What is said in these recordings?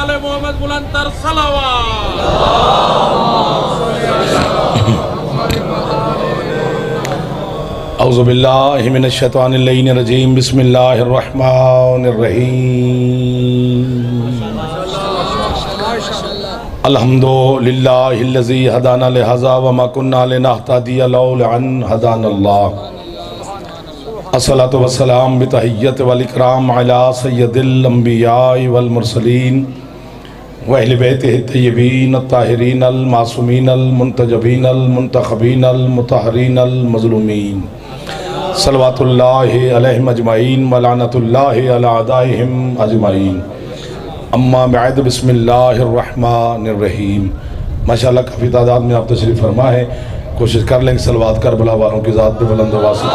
आले मोहम्मद बुलंदतर सलावत। औज़ु बिल्लाहि मिनश शैतानिर रजीम बिस्मिल्लाहिर रहमानिर रहीम। अल्हम्दुलिल्लाहिल्लज़ी हदाना लिहाज़ा व मा कुन्ना लिनहतदिया लौला अन हदानल्लाह। अस्सलातु वस्सलाम बितहिय्यत वल इकराम अला सय्यदिल अंबिया वल मुरसलीन व अहले बैतिहि तय्यबीन अत्ताहिरीन अल मासूमीन अल मुंतजबीन अल मुंतखबीन अल मुतहहरीन अल मज़लूमीन सल्लवातुल्लाहि अलैहिम अजमाइन व लानतुल्लाहि अला अदाइहिम अजमाइन। अम्मा बअद बिस्मिल्लाहिर रहमानिर रहीम। माशाअल्लाह काफ़ी तादाद में आप तशरीफ़ फरमा है। कोशिश कर लेंगे सलवात करबला वालों की ज़ात पे बुलंद वासी है।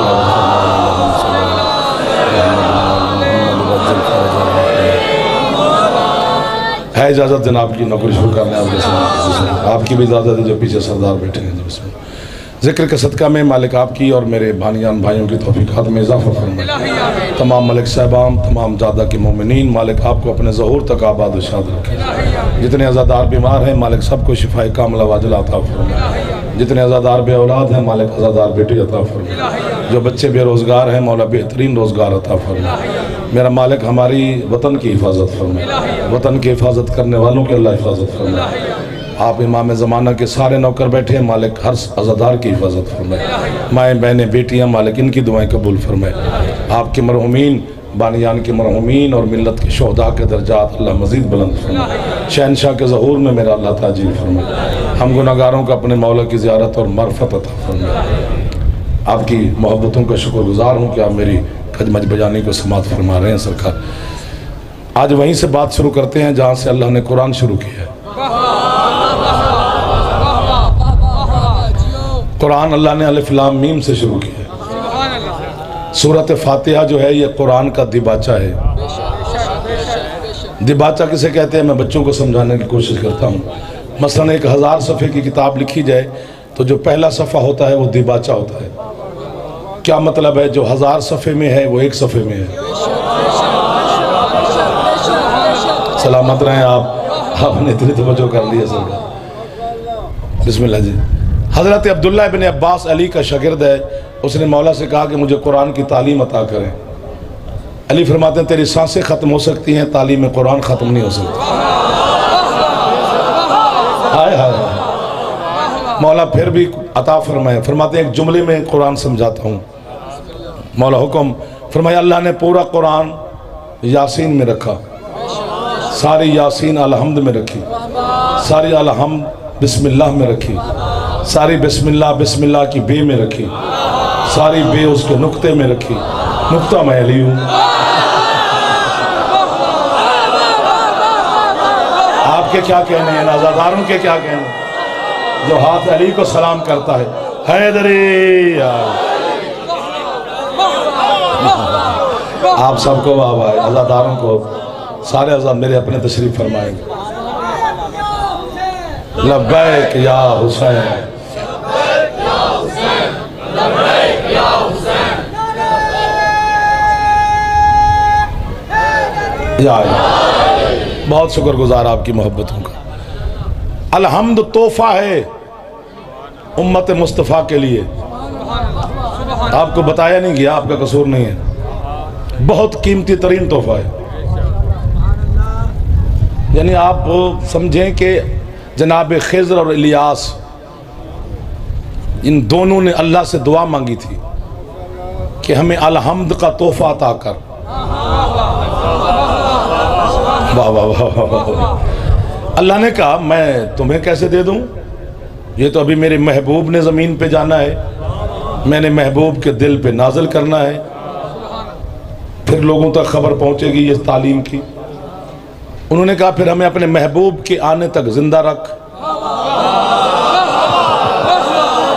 इजाज़त जनाब की नौकरी शुरू करने आपकी भी इजाज़त है जो पीछे सरदार बैठे हैं। जिसमें ज़िक्र के सदका में मालिक आपकी और मेरे भानियान भाइयों की तौफ़ीक़ात में इजाफ़ा फरमाए। तमाम मलिक साहबान तमाम ज़ादा के मोमिनीन मालिक आपको अपने ज़हूर तक आबाद व शाद रखे। जितने अज़ादार बीमार हैं मालिक सबको शिफाए कामिला वाजिला अता फरमाए। जितने अज़ादार बे औलाद हैं मालिक अज़ादार बेटी अता फरमाए। जो बच्चे बेरोज़गार हैं मौला बेहतरीन रोज़गार अता फरमाए। मेरा मालिक हमारी वतन की हिफाजत फरमाए। वतन की हिफाजत करने वालों की अल्लाह हिफाजत फरमाए। आप इमाम ज़माना के सारे नौकर बैठे हैं मालिक हर अज़ादार की हिफाजत फरमाए। माएँ बहनें बेटियाँ मालिक इनकी दुआएं कबूल फरमाए। आपके मरहूमीन बानियान के मरहूमीन और मिल्लत के शोहदा के दर्जात अल्लाह मज़ीद बुलंद फरमाए। शहनशाह के ज़हूर में मेरा अल्लाह ताजील फरमाए। हम गुनाहगारों का अपने मौला की ज़ियारत और मरफ़त अता फरमाए। आपकी मोहब्बतों का शुक्रगुज़ार हूँ कि आप मेरी खजमज बजाने को समात फरमा रहे हैं सरकार। आज वहीं से बात शुरू करते हैं जहाँ से अल्लाह ने कुरान शुरू किया है। कुरान अल्लाह ने अलिफ लाम मीम से शुरू किया है। सूरत फातिहा जो है ये कुरान का दिबाचा है। दिबाचा किसे कहते हैं मैं बच्चों को समझाने की कोशिश करता हूँ। मसलन 1000 सफ़े की किताब लिखी जाए तो जो पहला सफ़ा होता है वो दिबाचा होता है। क्या मतलब है? जो 1000 सफ़े में है वो एक सफ़े में है। सलामत रहें आपने इतनी तवज्जो कर ली है सरकार। बिस्मिल्लाह जी। हज़रत अब्दुल्लाह इब्न अब्बास अली का शागिर्द है। उसने मौला से कहा कि मुझे कुरान की तालीम अता करें। अली फरमाते हैं तेरी सांसें ख़त्म हो सकती हैं तालीम में कुरान ख़त्म नहीं हो सकती। हाय हाय मौला फिर भी अता फरमाए। फरमाते हैं एक जुमले में कुरान समझाता हूँ। मौला हुक्म फरमाया अल्लाह ने पूरा कुरान यासीन में रखा। सारी यासीन अलहम्द में रखी। सारी अलहम्द बिस्मिल्लाह में रखी। सारी बिस्मिल्लाह बिस्मिल्लाह की बे में रखी। सारी बे उसके नुक्ते में रखी। नुक्ता मैं अली हूँ। आपके क्या कहने हैं? आज़ादारों के क्या कहने? जो हाथ अली को सलाम करता है हैदरी। आप सबको वाह वाह। आज़ादारों को सारे आज़ाद मेरे अपने तशरीफ फरमाएंगे। लब्बैक या हुसैन। बहुत शुक्रगुजार आपकी मोहब्बतों का। अलहम्द तोहफा है उम्मत मुस्तफ़ा के लिए। आपको बताया नहीं गया, आपका कसूर नहीं है। बहुत कीमती तरीन तोहफा है। यानी आप समझें कि जनाब खिज़र और इलियास इन दोनों ने अल्लाह से दुआ मांगी थी कि हमें अलहम्द का तोहफा अता कर। वाह वाह वाह वाह। अल्लाह ने कहा मैं तुम्हें कैसे दे दूं? ये तो अभी मेरे महबूब ने ज़मीन पे जाना है। मैंने महबूब के दिल पे नाजिल करना है, फिर लोगों तक खबर पहुंचेगी ये तालीम की। उन्होंने कहा फिर हमें अपने महबूब के आने तक जिंदा रख।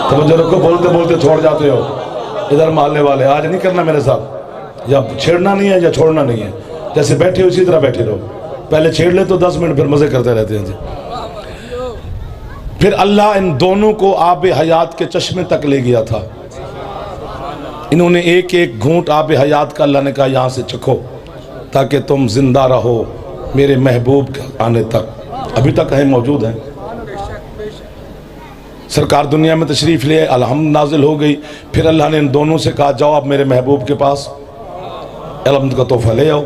तो मुझे रखो, बोलते बोलते छोड़ जाते हो। इधर मारने वाले आज नहीं करना मेरे साथ, या छेड़ना नहीं है या छोड़ना नहीं है। जैसे बैठे हो उसी तरह बैठे रहो। पहले छेड़ ले तो 10 मिनट फिर मजे करते रहते हैं जी। फिर अल्लाह इन दोनों को आब हयात के चश्मे तक ले गया था। इन्होंने एक एक घूंट आब हयात का अल्लाह ने कहा यहाँ से चखो ताकि तुम जिंदा रहो, मेरे महबूब के आने तक अभी तक कहीं मौजूद हैं। सरकार दुनिया में तशरीफ़ ले, अलहम्द नाजिल हो गई। फिर अल्लाह ने इन दोनों से कहा जाओ आप मेरे महबूब के पास अलहम्द का तोहफा ले आओ।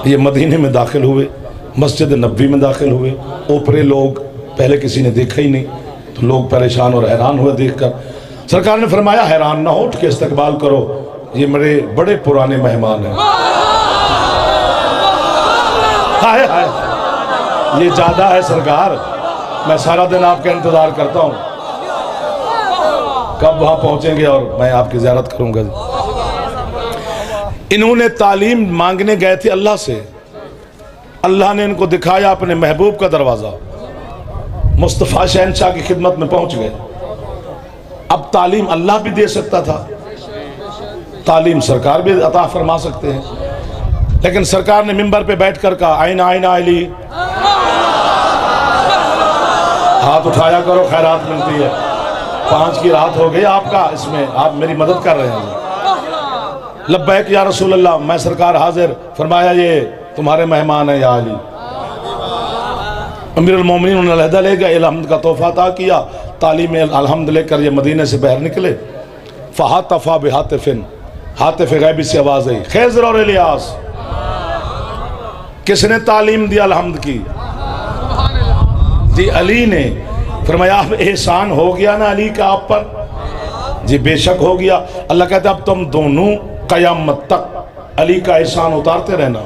ये मदीने में दाखिल हुए, मस्जिद नबवी में दाखिल हुए। ऊपरे लोग पहले किसी ने देखा ही नहीं, तो लोग परेशान और हैरान हुए देखकर। सरकार ने फरमाया हैरान ना हो, उठ के इस्तकबाल करो, ये मेरे बड़े पुराने मेहमान हैं। हाय हाय, ये ज़्यादा है सरकार, मैं सारा दिन आपका इंतज़ार करता हूँ कब वहाँ पहुँचेंगे और मैं आपकी ज़ियारत करूँगा। इन्होंने तालीम मांगने गए थे अल्लाह से, अल्लाह ने इनको दिखाया अपने महबूब का दरवाज़ा। मुस्तफ़ा शहनशाह की खिदमत में पहुँच गए। अब तालीम अल्लाह भी दे सकता था, तालीम सरकार भी अता फरमा सकते हैं, लेकिन सरकार ने मिंबर पे बैठकर कहा आइना आइना अली, हाथ उठाया करो, खैरात मिलती है। 5 की रात हो गई आपका, इसमें आप मेरी मदद कर रहे हैं। लब्बैक या रसूल अल्लाह, मैं सरकार हाजिर। फरमाया ये तुम्हारे मेहमान है या अली। अमीरुल मोमिनीन उन्हें अलहदा ले गए, अलहम्द का तोहफा अता किया। तालीम अलहम्द लेकर ये मदीने से बाहर निकले। फ़हातफ़ा बिहातिफ़िन, हातिफ़ गैबी से आवाज़ आई, खिज़र और इलियास। किसने तालीम दी अलहम्द की? जी अली ने। फरमाया अब एहसान हो गया ना अली का आप पर? जी बेशक हो गया। अल्लाह कहता अब तुम दोनों क़यामत तक अली का एहसान उतारते रहना।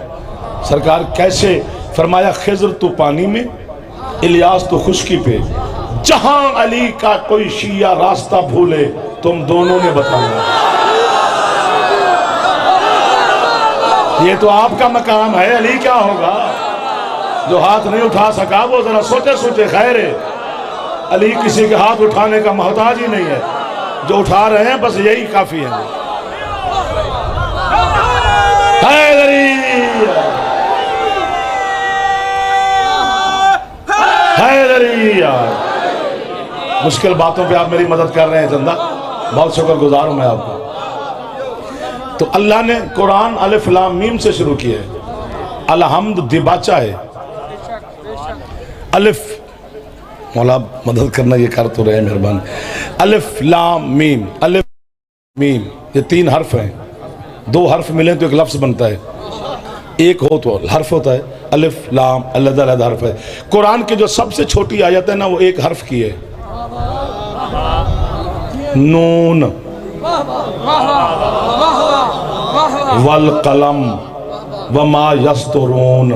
सरकार कैसे? फरमाया खिज़र तो पानी में, इलियास तो खुश्की पे। जहां अली का कोई शिया रास्ता भूले तुम दोनों ने बताना। ये तो आपका मकाम है, अली क्या होगा? जो हाथ नहीं उठा सका वो जरा सोचे सोचे। खैर है, अली किसी के हाथ उठाने का मोहताज ही नहीं है, जो उठा रहे हैं बस यही काफी है। मुश्किल बातों पे आप मेरी मदद कर रहे हैं चंदा, बहुत शुक्रगुजार हूं मैं आपका। तो अल्लाह ने कुरान अलिफ लाम मीम से शुरू किया है। अलहम्द दिबाचा है। अलिफ, मौला मदद करना, ये कर तो रहे मेहरबान। अलिफ लाम मीम, अलिफ मीम, ये 3 हर्फ हैं। 2 हर्फ मिले तो एक लफ्ज बनता है, एक हो तो हर्फ होता है। अलिफ लाम अलग-अलग हर्फ है। कुरान की जो सबसे छोटी आयत है ना, वो 1 हर्फ की है, नून वल कलम वमा यस्तुरून।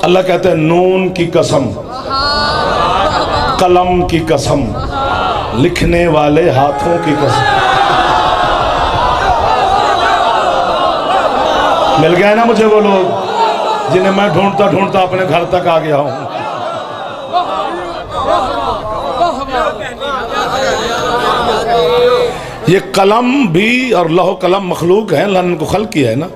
अल्लाह कहते हैं नून की कसम, कलम की कसम, लिखने वाले हाथों की कसम। मिल गए ना मुझे वो लोग जिन्हें मैं ढूंढता ढूंढता अपने घर तक आ गया हूं। ये कलम भी और लौह कलम मखलूक है, अल्लाह ने इनको खल्क किया है ना।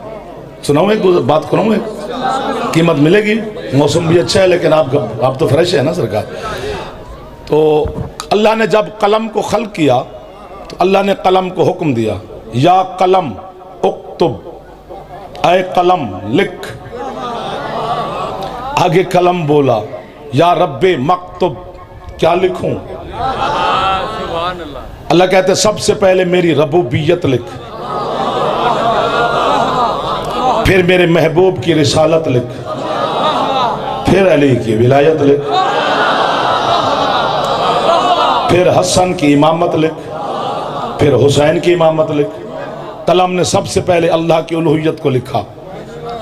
सुनाऊं एक बात करूं, एक कीमत मिलेगी। मौसम भी अच्छा है लेकिन आप तो फ्रेश है ना सरकार। तो अल्लाह ने जब कलम को खल्क किया तो अल्लाह ने कलम को हुक्म दिया, या कलम उक्तुब, ऐ कलम लिख। आगे कलम बोला, या रब्बे मक्तुब, क्या लिखूं? अल्लाह कहते सबसे पहले मेरी रबूबियत लिख, फिर मेरे महबूब की रिसालत लिख, फिर अली की विलायत लिख, फिर हसन की इमामत लिख, फिर हुसैन की इमामत लिख। कलम ने सबसे पहले अल्लाह की उलूहियत को लिखा,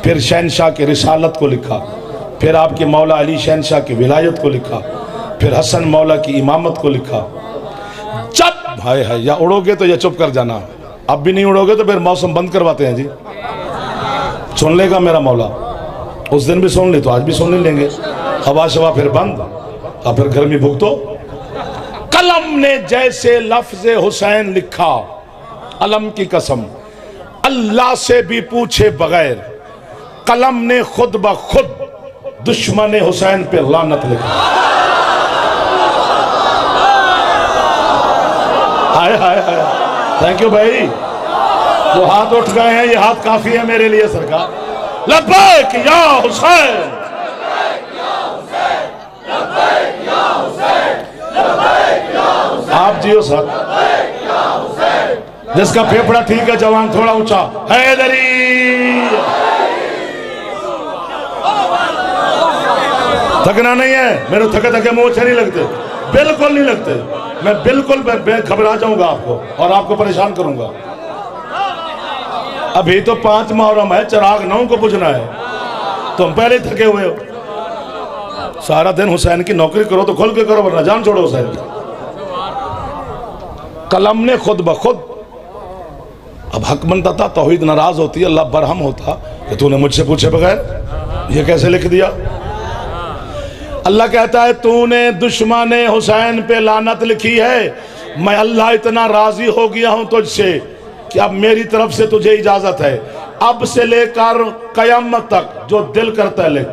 फिर शहनशाह की रिसालत को लिखा, फिर आपके मौला अली शहनशाह की विलायत को लिखा, फिर हसन मौला की इमामत को लिखा। जब हाय हाय, या उड़ोगे तो या चुप कर जाना, अब भी नहीं उड़ोगे तो फिर मौसम बंद करवाते हैं जी। सुन लेगा मेरा मौला, उस दिन भी सुन ली तो आज भी सुन लेंगे। हवा शवा फिर बंद, और फिर गर्मी भुगतो। कलम ने जैसे लफ्ज हुसैन लिखा, अलम की कसम, अल्लाह से भी पूछे बगैर कलम ने खुद ब खुद दुश्मन हुसैन पे लानत लिखा। हाय हाय हाय, थैंक यू भाई। जो हाथ उठ गए हैं ये हाथ काफी है मेरे लिए सरकार। लब्बैक या हुसैन। आप जियो सर। जिसका फेफड़ा ठीक है जवान थोड़ा ऊंचा, हैदरी। थकना नहीं है, मेरे थके थके मुंह अच्छे नहीं लगते, बिल्कुल नहीं लगते। मैं बिल्कुल घबरा जाऊंगा आपको और आपको परेशान करूंगा। अभी तो 5 मुहर्रम है, चिराग 9 को बुझना है, तुम पहले थके हुए हो। सारा दिन हुसैन की नौकरी करो तो खुल के करो, वरना जान छोड़ो हुसैन की। कलम ने खुद ब खुद, अब हक बनता था, तौहीद नाराज होती है, अल्लाह बरहम होता कि तूने मुझसे पूछे बगैर ये कैसे लिख दिया। अल्लाह कहता है तूने दुश्मन हुसैन पे लानत लिखी है, मैं अल्लाह इतना राजी हो गया हूं तुझसे कि अब मेरी तरफ से तुझे इजाजत है, अब से लेकर कयामत तक जो दिल करता है लिख।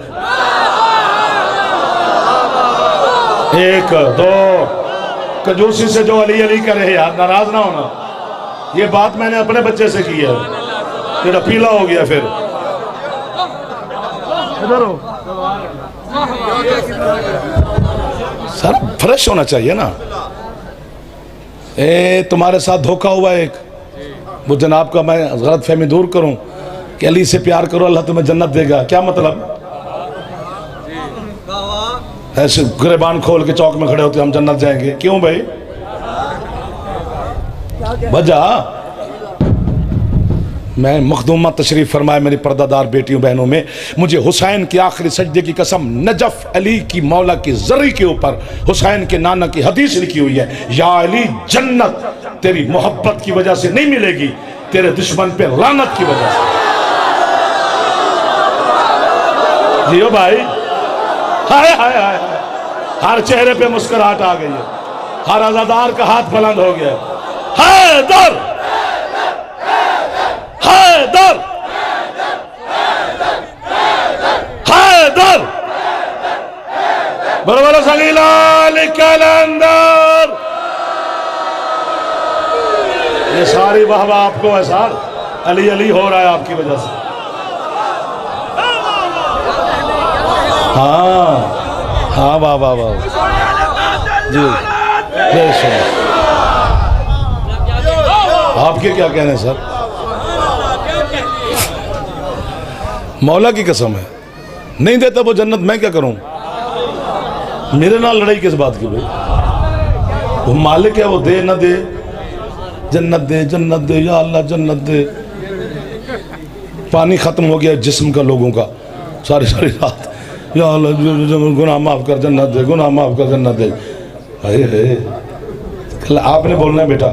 1 2 कंजूसी से जो अली अली करे यार, नाराज ना होना। ये बात मैंने अपने बच्चे से की है, तेरा पीला हो गया फिर। इधर हो सर, फ्रेश होना चाहिए ना। तुम्हारे साथ धोखा हुआ एक, वो जनाब का मैं गलत फहमी दूर करूं कि अली से प्यार करो अल्लाह तुम्हें जन्नत देगा, क्या मतलब? ऐसे गिरबान खोल के चौक में खड़े होते हम जन्नत जाएंगे, क्यों भाई? वजह मैं मखदूमा तशरीफ फरमाए मेरी पर्दादार बेटियों बहनों में, मुझे हुसैन के आखिरी सजदे की कसम, नजफ अली की मौला की जरी के ऊपर हुसैन के नाना की हदीस लिखी हुई है, या अली जन्नत तेरी मोहब्बत की वजह से नहीं मिलेगी, तेरे दुश्मन पे लानत की वजह से। जियो भाई, हाय हाय हाय, हर चेहरे पे मुस्कुराहट आ गई है, हर आजादार का हाथ बुलंद हो गया। हैदर हैदर हैदर, बरबर सगीला कलंदर। ये सारी वाहवा आपको है सर, अली अली हो रहा है आपकी वजह से। हाँ हाँ, वाह वाह वाह जी, आपके क्या कहने हैं सर? मौला की कसम है, नहीं देता वो जन्नत, मैं क्या करूं? मेरे नाल लड़ाई किस बात की भाई? वो मालिक है, वो दे ना दे, जन्नत दे जन्नत दे, या अल्लाह जन्नत दे। पानी खत्म हो गया जिस्म का लोगों का, सारी सारी रात या अल्लाह गुनाह माफ कर जन्नत दे, गुनाह माफ कर जन्नत दे। कल आपने बोलना है बेटा,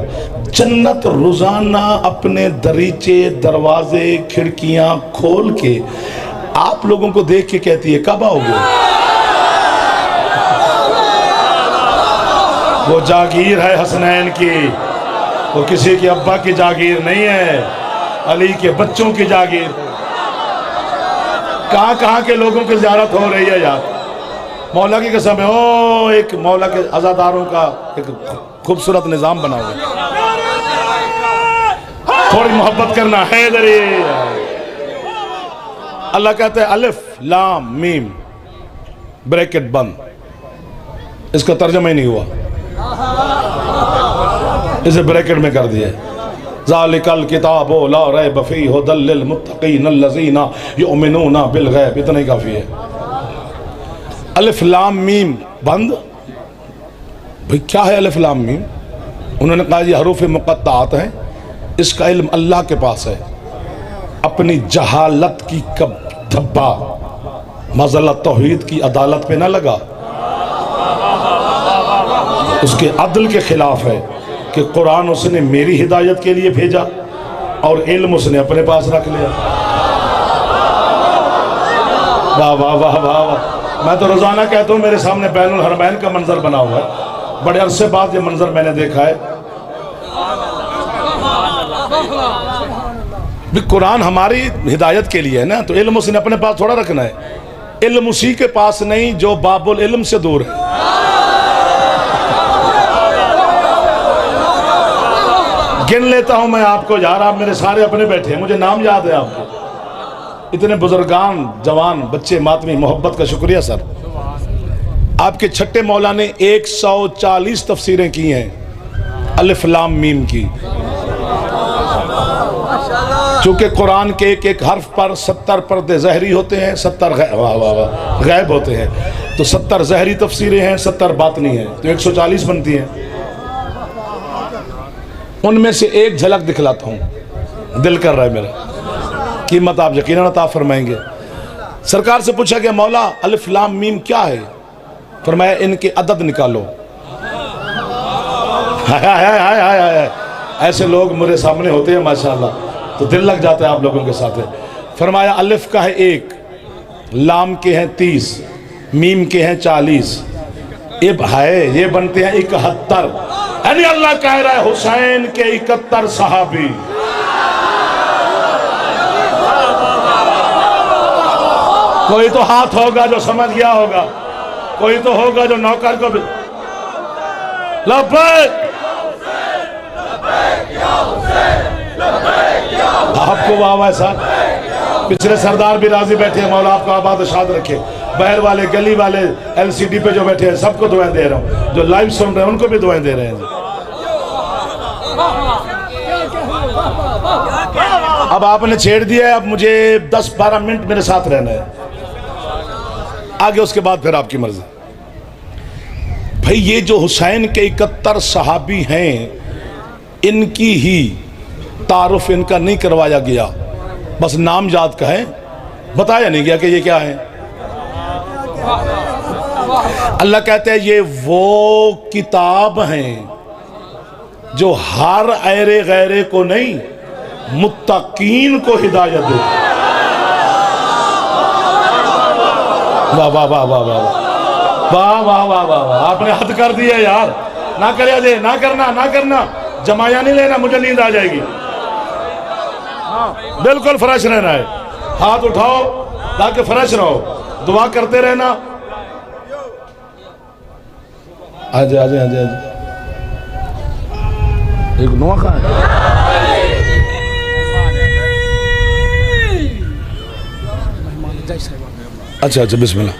जन्नत रोजाना अपने दरीचे दरवाजे खिड़कियां खोल के आप लोगों को देख के कहती है कब आओगे? वो जागीर है हसनैन की, वो किसी के अब्बा की जागीर नहीं है, अली के बच्चों की जागीर। कहां कहां के लोगों की ज़ियारत हो रही है यार, मौला की कसम है। ओ एक मौला के अज़ादारों का एक खूबसूरत निज़ाम बना हुआ, थोड़ी मोहब्बत करना है इधर। अल्लाह कहते हैं अलिफ लाम मीम ब्रैकेट बंद, इसका तर्जुमा ही नहीं हुआ, इसे ब्रैकेट में कर दिया। ज़ालिकल किताबो ला रैब फीहि हुदल लिल मुत्तक़ीन अल्लज़ीना युमिनूना बिल गैब, इतना ही काफ़ी है। अलिफ लाम मीम बंद, भाई क्या है अलिफ लाम मीम? उन्होंने कहा ये हरूफ मुक़त्ताअत हैं, इसका इल्म अल्लाह के पास है। अपनी जहालत की कब धब्बा मज़लत तौहीद की अदालत पे ना लगा, उसके अदल के खिलाफ है कि कुरान उसने मेरी हिदायत के लिए भेजा और इल्म उसने अपने पास रख लिया। वाह वाह वाह वाह वाह। मैं तो रोजाना कहता हूँ मेरे सामने बैनुल हरमैन का मंजर बना हुआ है, बड़े अरसे बाद ये मंजर मैंने देखा है। भी कुरान हमारी हिदायत के लिए है ना, तो इल्म उसने अपने पास थोड़ा रखना है, इल्म उसी के पास नहीं जो बाबुल इल्म से दूर है। गिन लेता हूं मैं आपको यार, आप मेरे सारे अपने बैठे हैं, मुझे नाम याद है आपको। इतने बुजुर्गान, जवान, बच्चे, मातमी, मोहब्बत का शुक्रिया सर। आपके छठे मौला ने 140 तफसीरें की हैं अलिफ लाम मीम की। चूँकि कुरान के एक एक हर्फ पर 70 पर्दे ज़हरी होते हैं, 70 गैब होते हैं, तो 70 ज़हरी तफसीरें हैं, 70 बातनी हैं, तो 140 बनती हैं। उनमें से एक झलक दिखलाता हूँ, दिल कर रहा है मेरा, कीमत आप यकीनन अता फरमाएंगे। सरकार से पूछा गया मौला अलिफ लाम मीम क्या है? फरमाया इनके अदद निकालो। हाय हाय हाय हाय हाय हाय, ऐसे लोग मेरे सामने होते हैं माशाल्लाह, तो दिल लग जाता है आप लोगों के साथ। फरमाया अलिफ का है 1, लाम के हैं 30, मीम के हैं 40, ये बनते हैं 71। यानी अल्लाह कह रहा है हुसैन के 71 सहाबी। कोई तो हाथ होगा जो समझ गया होगा, कोई तो होगा जो नौकर को भी लब्बैक। आपको वाह वाह साहब, पिछले सरदार भी राजी बैठे हैं, मौला आपको आबाद और शाद रखे। बहर वाले, गली वाले, LCD पे जो बैठे हैं सबको दुआएं दे रहा हूँ, जो लाइव सुन रहे हैं उनको भी दुआएं दे रहे हैं। अब आपने छेड़ दिया है, अब मुझे 10-12 मिनट मेरे साथ रहना है, आगे उसके बाद फिर आपकी मर्जी। भाई ये जो हुसैन के 71 सहाबी हैं, इनकी ही तारुफ इनका नहीं करवाया गया, बस नाम याद का है, बताया नहीं गया कि ये क्या है। अल्लाह कहते हैं ये वो किताब हैं जो हर ऐरे गैरे को नहीं, मुत्तकीन को हिदायत दे। वाह वाह वाह वाह वाह वाह वाह वाह वाह वाह, आपने हद कर दिया यार। ना करे दे, ना करना, ना करना, जमाया नहीं लेना, मुझे नींद आ जाएगी। बिल्कुल फ्रेश रहना है, हाथ उठाओ ताकि फ्रेश रहो, दुआ करते रहना। आजे आजे आजे आजे, एक नुआ कहाँ है? अच्छा अच्छा बिस्मिल्लाह।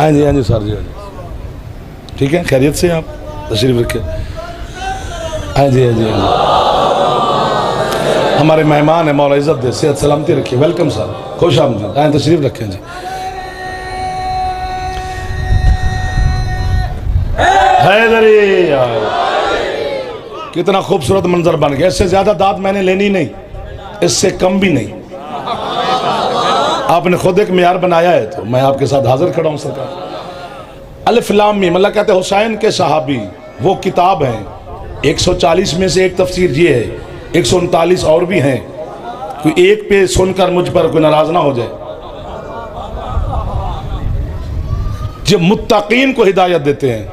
आए जी, आए जी सर जी, ठीक है, खैरियत से आप तशरीफ रखे। आए जी, आए जी, आए जी। हमारे मेहमान हैं, मौला इज्जत दे, सेहत सलामती रखिए। वेलकम सर, खुश आमदीद, आए तशरीफ रखें जी। हैदरी कितना खूबसूरत मंजर बन गया, इससे ज्यादा दाद मैंने लेनी नहीं, इससे कम भी नहीं। आपने खुद एक मियार बनाया है तो मैं आपके साथ हाजिर खड़ा हूं सरकार। अलिफ लाम मीम, अल्लाह कहते हैं हुसैन के सहाबी वो किताब हैं। 140 में से एक तफसीर ये है, 139 और भी हैं, कोई एक पे सुनकर मुझ पर कोई नाराज ना हो जाए। जो मुत्तकीन को हिदायत देते हैं,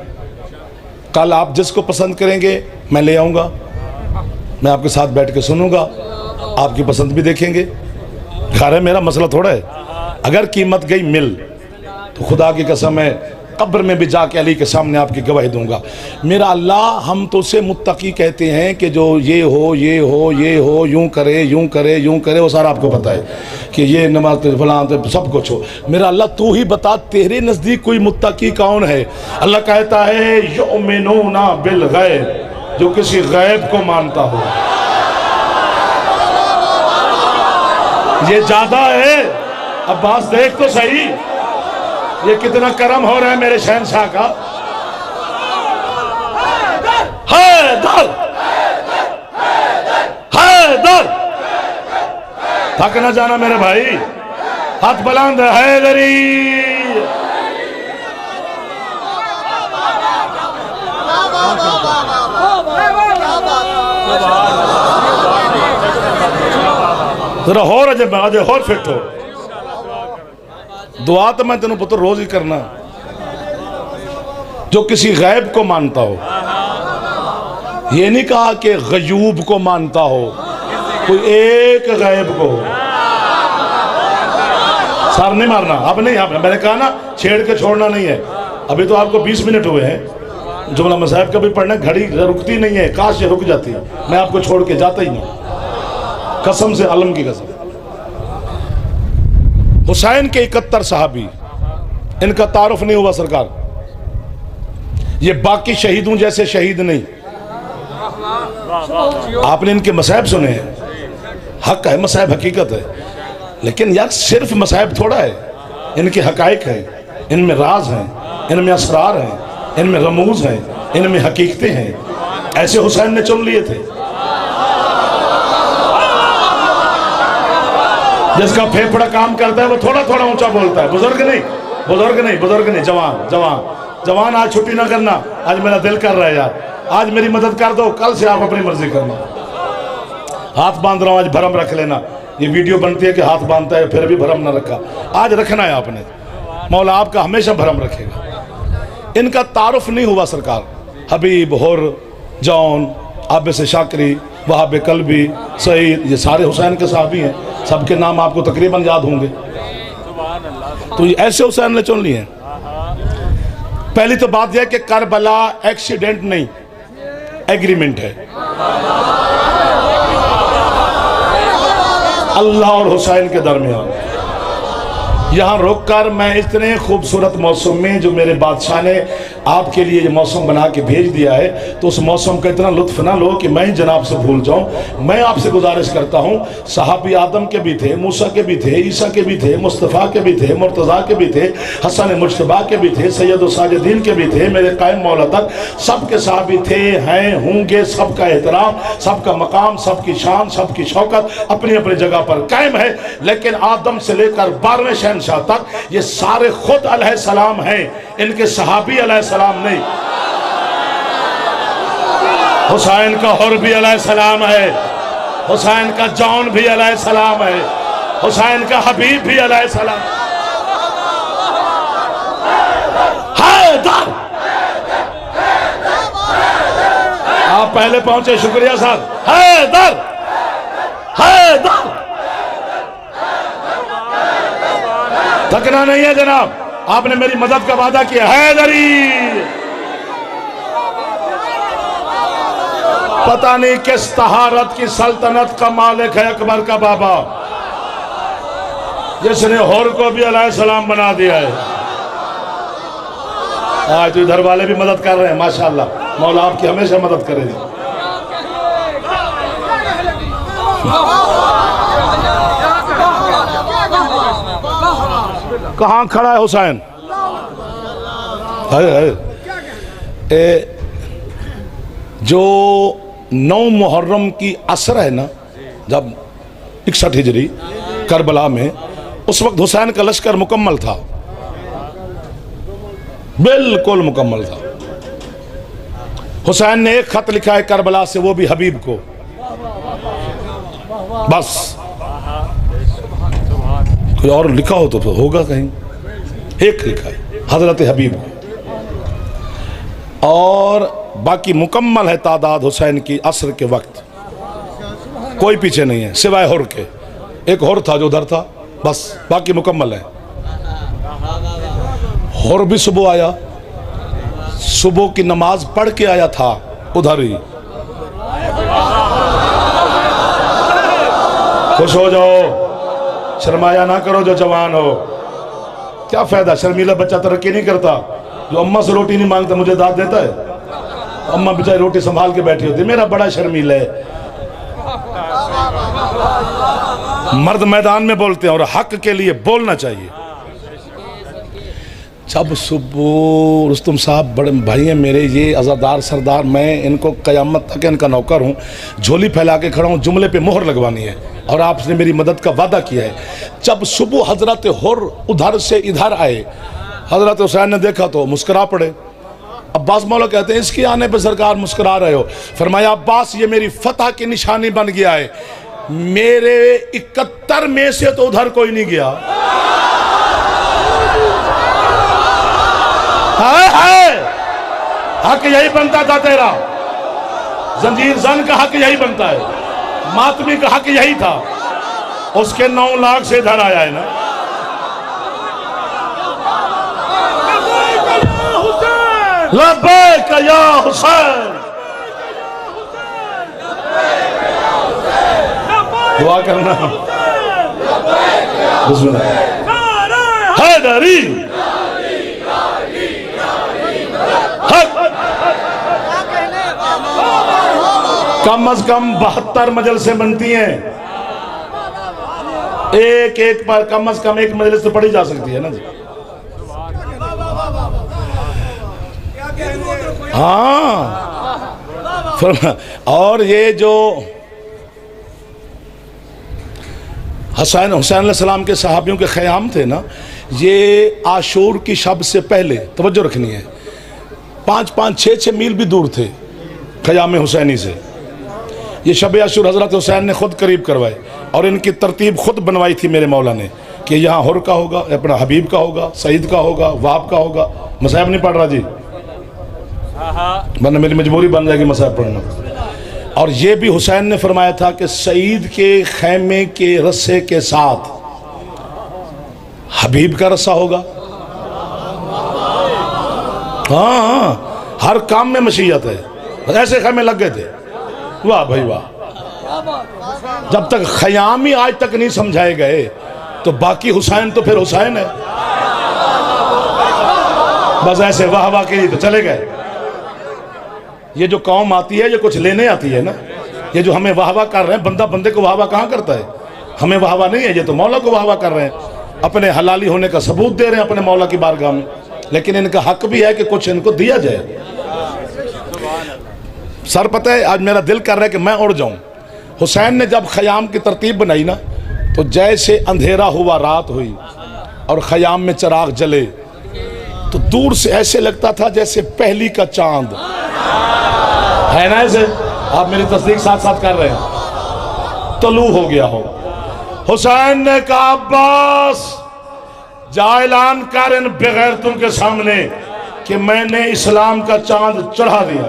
कल आप जिसको पसंद करेंगे मैं ले आऊँगा, मैं आपके साथ बैठ के सुनूंगा, आपकी पसंद भी देखेंगे। खैर है, मेरा मसला थोड़ा है, अगर कीमत गई मिल तो खुदा की कसम है कब्र में भी जाके अली के सामने आपकी गवाही दूंगा। मेरा अल्लाह, हम तो उसे मुत्तकी कहते हैं कि जो ये हो, ये हो, ये हो, यूं करे, यूं करे, यूं करे, वो सारा आपको पता है कि ये नमाज फलां सब कुछ हो। मेरा अल्लाह तू ही बता, तेरे नज़दीक कोई मुत्तकी कौन है? अल्लाह कहता है युमिनूना बिल गैब, जो किसी गैब को मानता हो। ये ज्यादा है अब्बास, देख तो सही ये कितना करम हो रहा है मेरे शहंशाह का। हैदर हैदर, थक न जाना मेरे भाई, हाथ बुलंद है हैदरी। जरा हो रजे और फिट हो। दुआ तो मैं तेनों पुत्र रोज ही करना, जो किसी गैब को मानता हो। ये नहीं कहा कि गयूब को मानता हो, कोई एक गैब को। सर नहीं मारना, अब नहीं, मैंने कहा ना छेड़ के छोड़ना नहीं है। अभी तो आपको 20 मिनट हुए हैं, जुमला मसाहिब का भी पढ़ना, घड़ी रुकती नहीं है, काश ये रुक जाती है, मैं आपको छोड़ के जाता ही नहीं, कसम से, आलम की कसम। हुसैन के 71 सहाबी, इनका तारुफ नहीं हुआ सरकार। ये बाकी शहीदों जैसे शहीद नहीं। आपने इनके मसाइब सुने हैं, हक है, मसाइब हकीकत है, लेकिन यार सिर्फ मसाइब थोड़ा है, इनके हकाइक हैं, इनमें राज हैं, इनमें असरार हैं, इनमें रमूज हैं, इनमें हकीकतें हैं। ऐसे हुसैन ने चुन लिए थे। जिसका फेफड़ा काम करता है वो थोड़ा थोड़ा ऊंचा बोलता है। बुजुर्ग नहीं, बुजुर्ग नहीं, बुजुर्ग नहीं, जवान जवान जवान। आज छुट्टी ना करना, आज मेरा दिल कर रहा है यार, आज मेरी मदद कर दो, कल से आप अपनी मर्जी करना। हाथ बांध रहा हूं, आज भरम रख लेना। ये वीडियो बनती है कि हाथ बांधता है फिर भी भरम ना रखा, आज रखना है आपने। मौला आपका हमेशा भरम रखेगा। इनका तारुफ नहीं हुआ सरकार। हबीब, हुर, जौन, आबिद से शाकरी, वहाब कल्बी, सईद, ये सारे हुसैन के साहबी हैं। सबके नाम आपको तकरीबन याद होंगे। तो ये ऐसे हुसैन ने चुन लिए हैं। पहली तो बात यह कि करबला एक्सीडेंट नहीं, एग्रीमेंट है। अल्लाह और हुसैन के दरमियान। यहाँ रुककर मैं इतने खूबसूरत मौसम में, जो मेरे बादशाह ने आपके लिए ये मौसम बना के भेज दिया है, तो उस मौसम का इतना लुत्फ ना लो कि मैं जनाब से भूल जाऊं। मैं आपसे गुजारिश करता हूं, सहाबी आदम के भी थे, मूसा के भी थे, ईसा के भी थे, मुस्तफ़ा के भी थे, मुर्तज़ा के भी थे, हसन मुज्तबा के भी थे, सैयद साजिदीन के भी थे, मेरे कायम मौला तक सबके सहाबी थे, हैं, होंगे। सबका एहतराम, सबका मकाम, सबकी शान, सबकी शौकत अपनी अपनी जगह पर कायम है। लेकिन आदम से लेकर 12वें शहंशाह तक ये सारे खुद अलैहिस्सलाम हैं, इनके सहाबी अलैहिस्सलाम नहीं। हुसैन का हुर भी अलैहिस्सलाम है, हुसैन का जौन भी अलैहिस्सलाम है, हुसैन का हबीब भी अलैहिस्सलाम। हैदर, आप पहले पहुंचे, शुक्रिया साहब। हैदर, हैदर, थकना नहीं है जनाब, आपने मेरी मदद का वादा किया। हैदरी, पता नहीं किस तहारत की सल्तनत का मालिक है अकबर का बाबा, जिसने हुर को भी अलैहिस्सलाम बना दिया है। आज तो इधर वाले भी मदद कर रहे हैं, माशाअल्लाह। मौला आपकी हमेशा मदद करेगी। कहाँ खड़ा है हुसैन? जो 9 मुहर्रम की असर है ना, जब 61 हिजरी करबला में, उस वक्त हुसैन का लश्कर मुकम्मल था, बिल्कुल मुकम्मल था। हुसैन ने एक खत लिखा है करबला से, वो भी हबीब को, बस। कोई और लिखा हो तो होगा कहीं, एक लिखा है हजरत हबीब को, और बाकी मुकम्मल है तादाद हुसैन की असर के वक्त। कोई पीछे नहीं है सिवाय हुर के। एक हुर था जो उधर था, बस, बाकी मुकम्मल है। हुर भी सुबह आया, सुबह की नमाज पढ़ के आया था उधर ही। खुश हो जाओ, शर्माया ना करो जो जवान हो। क्या फायदा, शर्मीला बच्चा तरक्की नहीं करता। जो अम्मा से रोटी नहीं मांगता मुझे दाद देता है। अम्मा बेचारी रोटी संभाल के बैठी होती, मेरा बड़ा शर्मीला है। मर्द मैदान में बोलते हैं और हक के लिए बोलना चाहिए। जब सुबह रुस्तम साहब बड़े भाई हैं मेरे, ये अज़ादार सरदार, मैं इनको क़यामत तक इनका नौकर हूँ, झोली फैला के खड़ा हूँ, जुमले पे मोहर लगवानी है और आपने मेरी मदद का वादा किया है। जब सुबह हजरत हुर उधर से इधर आए, हजरत हुसैन ने देखा तो मुस्कुरा पड़े। अब्बास मौला कहते हैं, इसके आने पर सरकार मुस्कुरा रहे हो? फरमाया, अब्बास ये मेरी फतह की निशानी बन गया है। मेरे 71 में से तो उधर कोई नहीं गया। हक यही बनता था तेरा, जंजीर जन का हक यही बनता है, मातमी का हक यही था। उसके 9 लाख से इधर आया है ना। लब्बैक या हुसैन, दुआ करना। बिस्मिल्लाह। हैदरी कम अज कम 72 मजलिसें बनती हैं, एक एक पर कम अज कम एक मजलिस तो पढ़ी जा सकती है ना जी। हाँ, और ये जो हुसैन अलैहिस्सलाम के सहाबियों के ख़याम थे ना, ये आशूर की शब से पहले, तवज्जो रखनी है, 5-5, 6-6 मील भी दूर थे ख़याम हुसैनी से। ये शब आशूर हज़रत हुसैन ने खुद करीब करवाए और इनकी तरतीब खुद बनवाई थी मेरे मौला ने कि यहाँ हुर का होगा, अपना हबीब का होगा, सईद का होगा, वाब का होगा। मसाहब नहीं पढ़ रहा जी, वरना मेरी मजबूरी बन जाएगी मसाहब पढ़ना। और ये भी हुसैन ने फरमाया था कि सईद के खैमे के रस्से के साथ हबीब का रस्सा होगा। हाँ, हर काम में मशीयत है। ऐसे खैमे लग गए थे, वाह भाई वाह। जब तक खयामी आज तक नहीं समझाए गए तो बाकी हुसैन तो फिर हुसैन है। बस ऐसे वाह वाह के लिए तो चले गए। ये जो कौम आती है ये कुछ लेने आती है ना। ये जो हमें वाह वाह कर रहे हैं, बंदा बंदे को वाह वाह कहाँ करता है? हमें वाह वाह नहीं है, ये तो मौला को वाह वाह कर रहे हैं, अपने हलाली होने का सबूत दे रहे हैं अपने मौला की बारगाह में। लेकिन इनका हक भी है कि कुछ इनको दिया जाए। सर पता है, आज मेरा दिल कर रहा है कि मैं उड़ जाऊं। हुसैन ने जब ख़याम की तरतीब बनाई ना, तो जैसे अंधेरा हुआ, रात हुई और ख़याम में चिराग जले, तो दूर से ऐसे लगता था जैसे पहली का चांद है ना। ऐसे आप मेरी तस्दीक साथ साथ कर रहे हैं, तलू हो गया हो। हुसैन ने कहा, अब्बास जा ऐलान कर इन बेगैरतों के सामने कि मैंने इस्लाम का चांद चढ़ा दिया।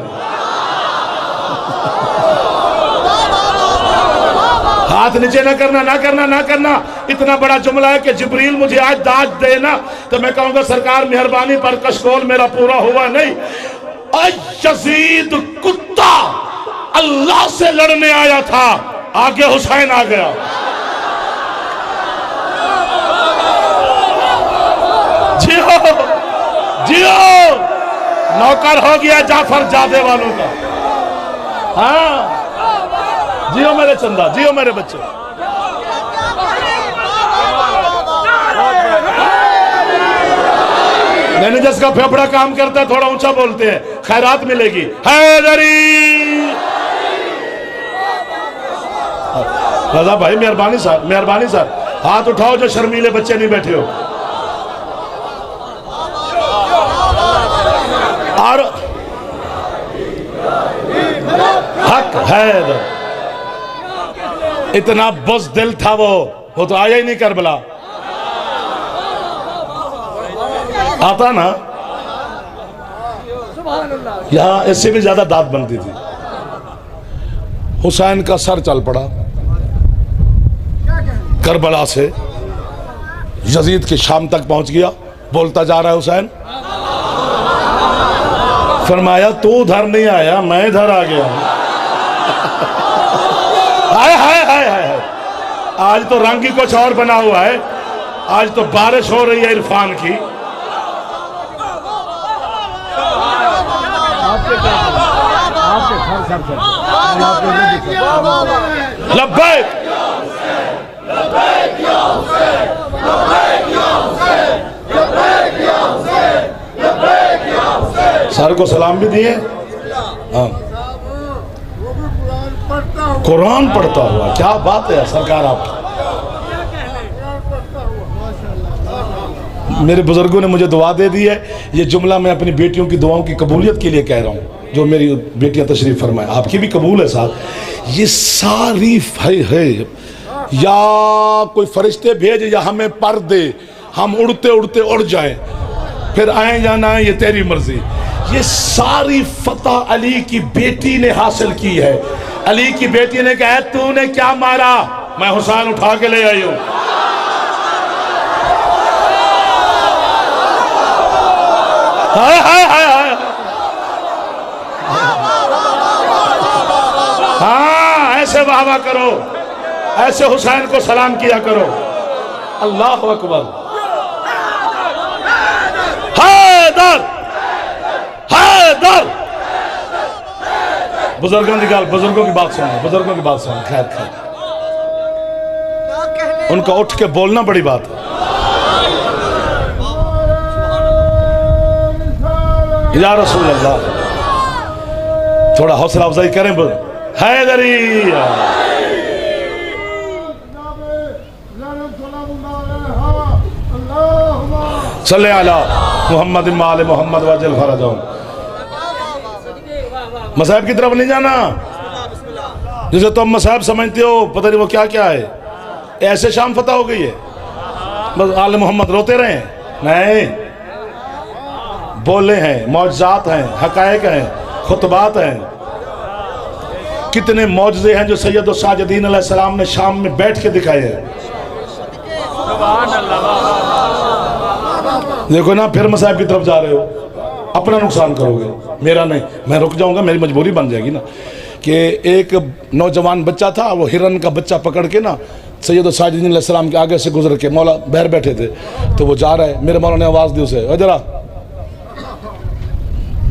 हाथ नीचे ना करना, ना करना, ना करना। इतना बड़ा जुमला है कि जिब्रील मुझे आज दाज देना तो मैं कहूंगा सरकार मेहरबानी पर कशकोल मेरा पूरा हुआ नहीं। यजीद कुत्ता अल्लाह से लड़ने आया था, आगे हुसैन आ गया। जियो जियो, नौकर हो गया जाफर जादे वालों का। हाँ, जियो मेरे चंदा, जियो मेरे बच्चे। मैंने जिसका फेफड़ा काम करता है थोड़ा ऊंचा बोलते हैं, खैरात मिलेगी। हैदरी रजा भाई, मेहरबानी साहब, मेहरबानी साहब, हाथ उठाओ जो शर्मीले बच्चे नहीं बैठे हो। और हक है, इतना बुज़दिल था वो तो आया ही नहीं करबला। आता ना, यहां इससे भी ज्यादा दाद बनती थी। हुसैन का सर चल पड़ा करबला से यजीद के शाम तक पहुंच गया। बोलता जा रहा है हुसैन, फरमाया तू उधर नहीं आया, मैं इधर आ गया। हाय हाय हाय हाय, आज तो रंग ही कुछ और बना हुआ है। आज तो बारिश हो रही है इरफान की। लब्बैक सर को सलाम भी दिए। हाँ, कुरान पढ़ता हुआ, क्या बात है सरकार आपकी। मेरे बुजुर्गों ने मुझे दुआ दे दी है। ये जुमला मैं अपनी बेटियों की दुआओं की कबूलियत के लिए कह रहा हूँ, जो मेरी बेटियां तशरीफ फरमाए। आपकी भी कबूल है साहब। ये सारी है या कोई फरिश्ते भेज या हमें पर दे, हम उड़ते उड़ते उड़ जाएं, फिर आए या ना आए ये तेरी मर्जी। ये सारी फतह अली की बेटी ने हासिल की है। अली की बेटी ने कहा, तूने क्या मारा? मैं हुसैन उठा के ले आई हूं। हाय हाय हाय हाय, हाँ, ऐसे वाह वाह करो, ऐसे हुसैन को सलाम किया करो। अल्लाह अकबर। बुजुर्गों की गाल, बुजुर्गों की बात सुनो, बुजुर्गों की बात सुनो। खैर खैर, उनका उठ के बोलना बड़ी बात है। या रसूल अल्लाह, थोड़ा हौसला अफजाई करें। हैदरी सल्ले अला मोहम्मद माल मोहम्मद वजल फरजाऊं। मसाहब की तरफ नहीं जाना, जिसे तुम मसाहब समझते हो, पता नहीं वो क्या क्या है। ऐसे शाम फतह हो गई है, बस आले मोहम्मद रोते रहे। नहीं, बोले हैं, मौजज़ात हैं, हकायक हैं, खुतबात हैं। कितने मौजज़े हैं जो सैयद साजिदीन अलैहिस्सलाम ने शाम में बैठ के दिखाए हैं। देखो ना, फिर मसाहब की तरफ जा रहे हो, अपना नुकसान करोगे, मेरा नहीं। मैं रुक जाऊंगा, मेरी मजबूरी बन जाएगी ना। कि एक नौजवान बच्चा था, वो हिरन का बच्चा पकड़ के ना सैयद साजिदीन अलैहिस्सलाम के आगे से गुजर के, मौला बहर बैठे थे, तो वो जा रहा है। मेरे मौला ने आवाज़ दी उसे, जरा।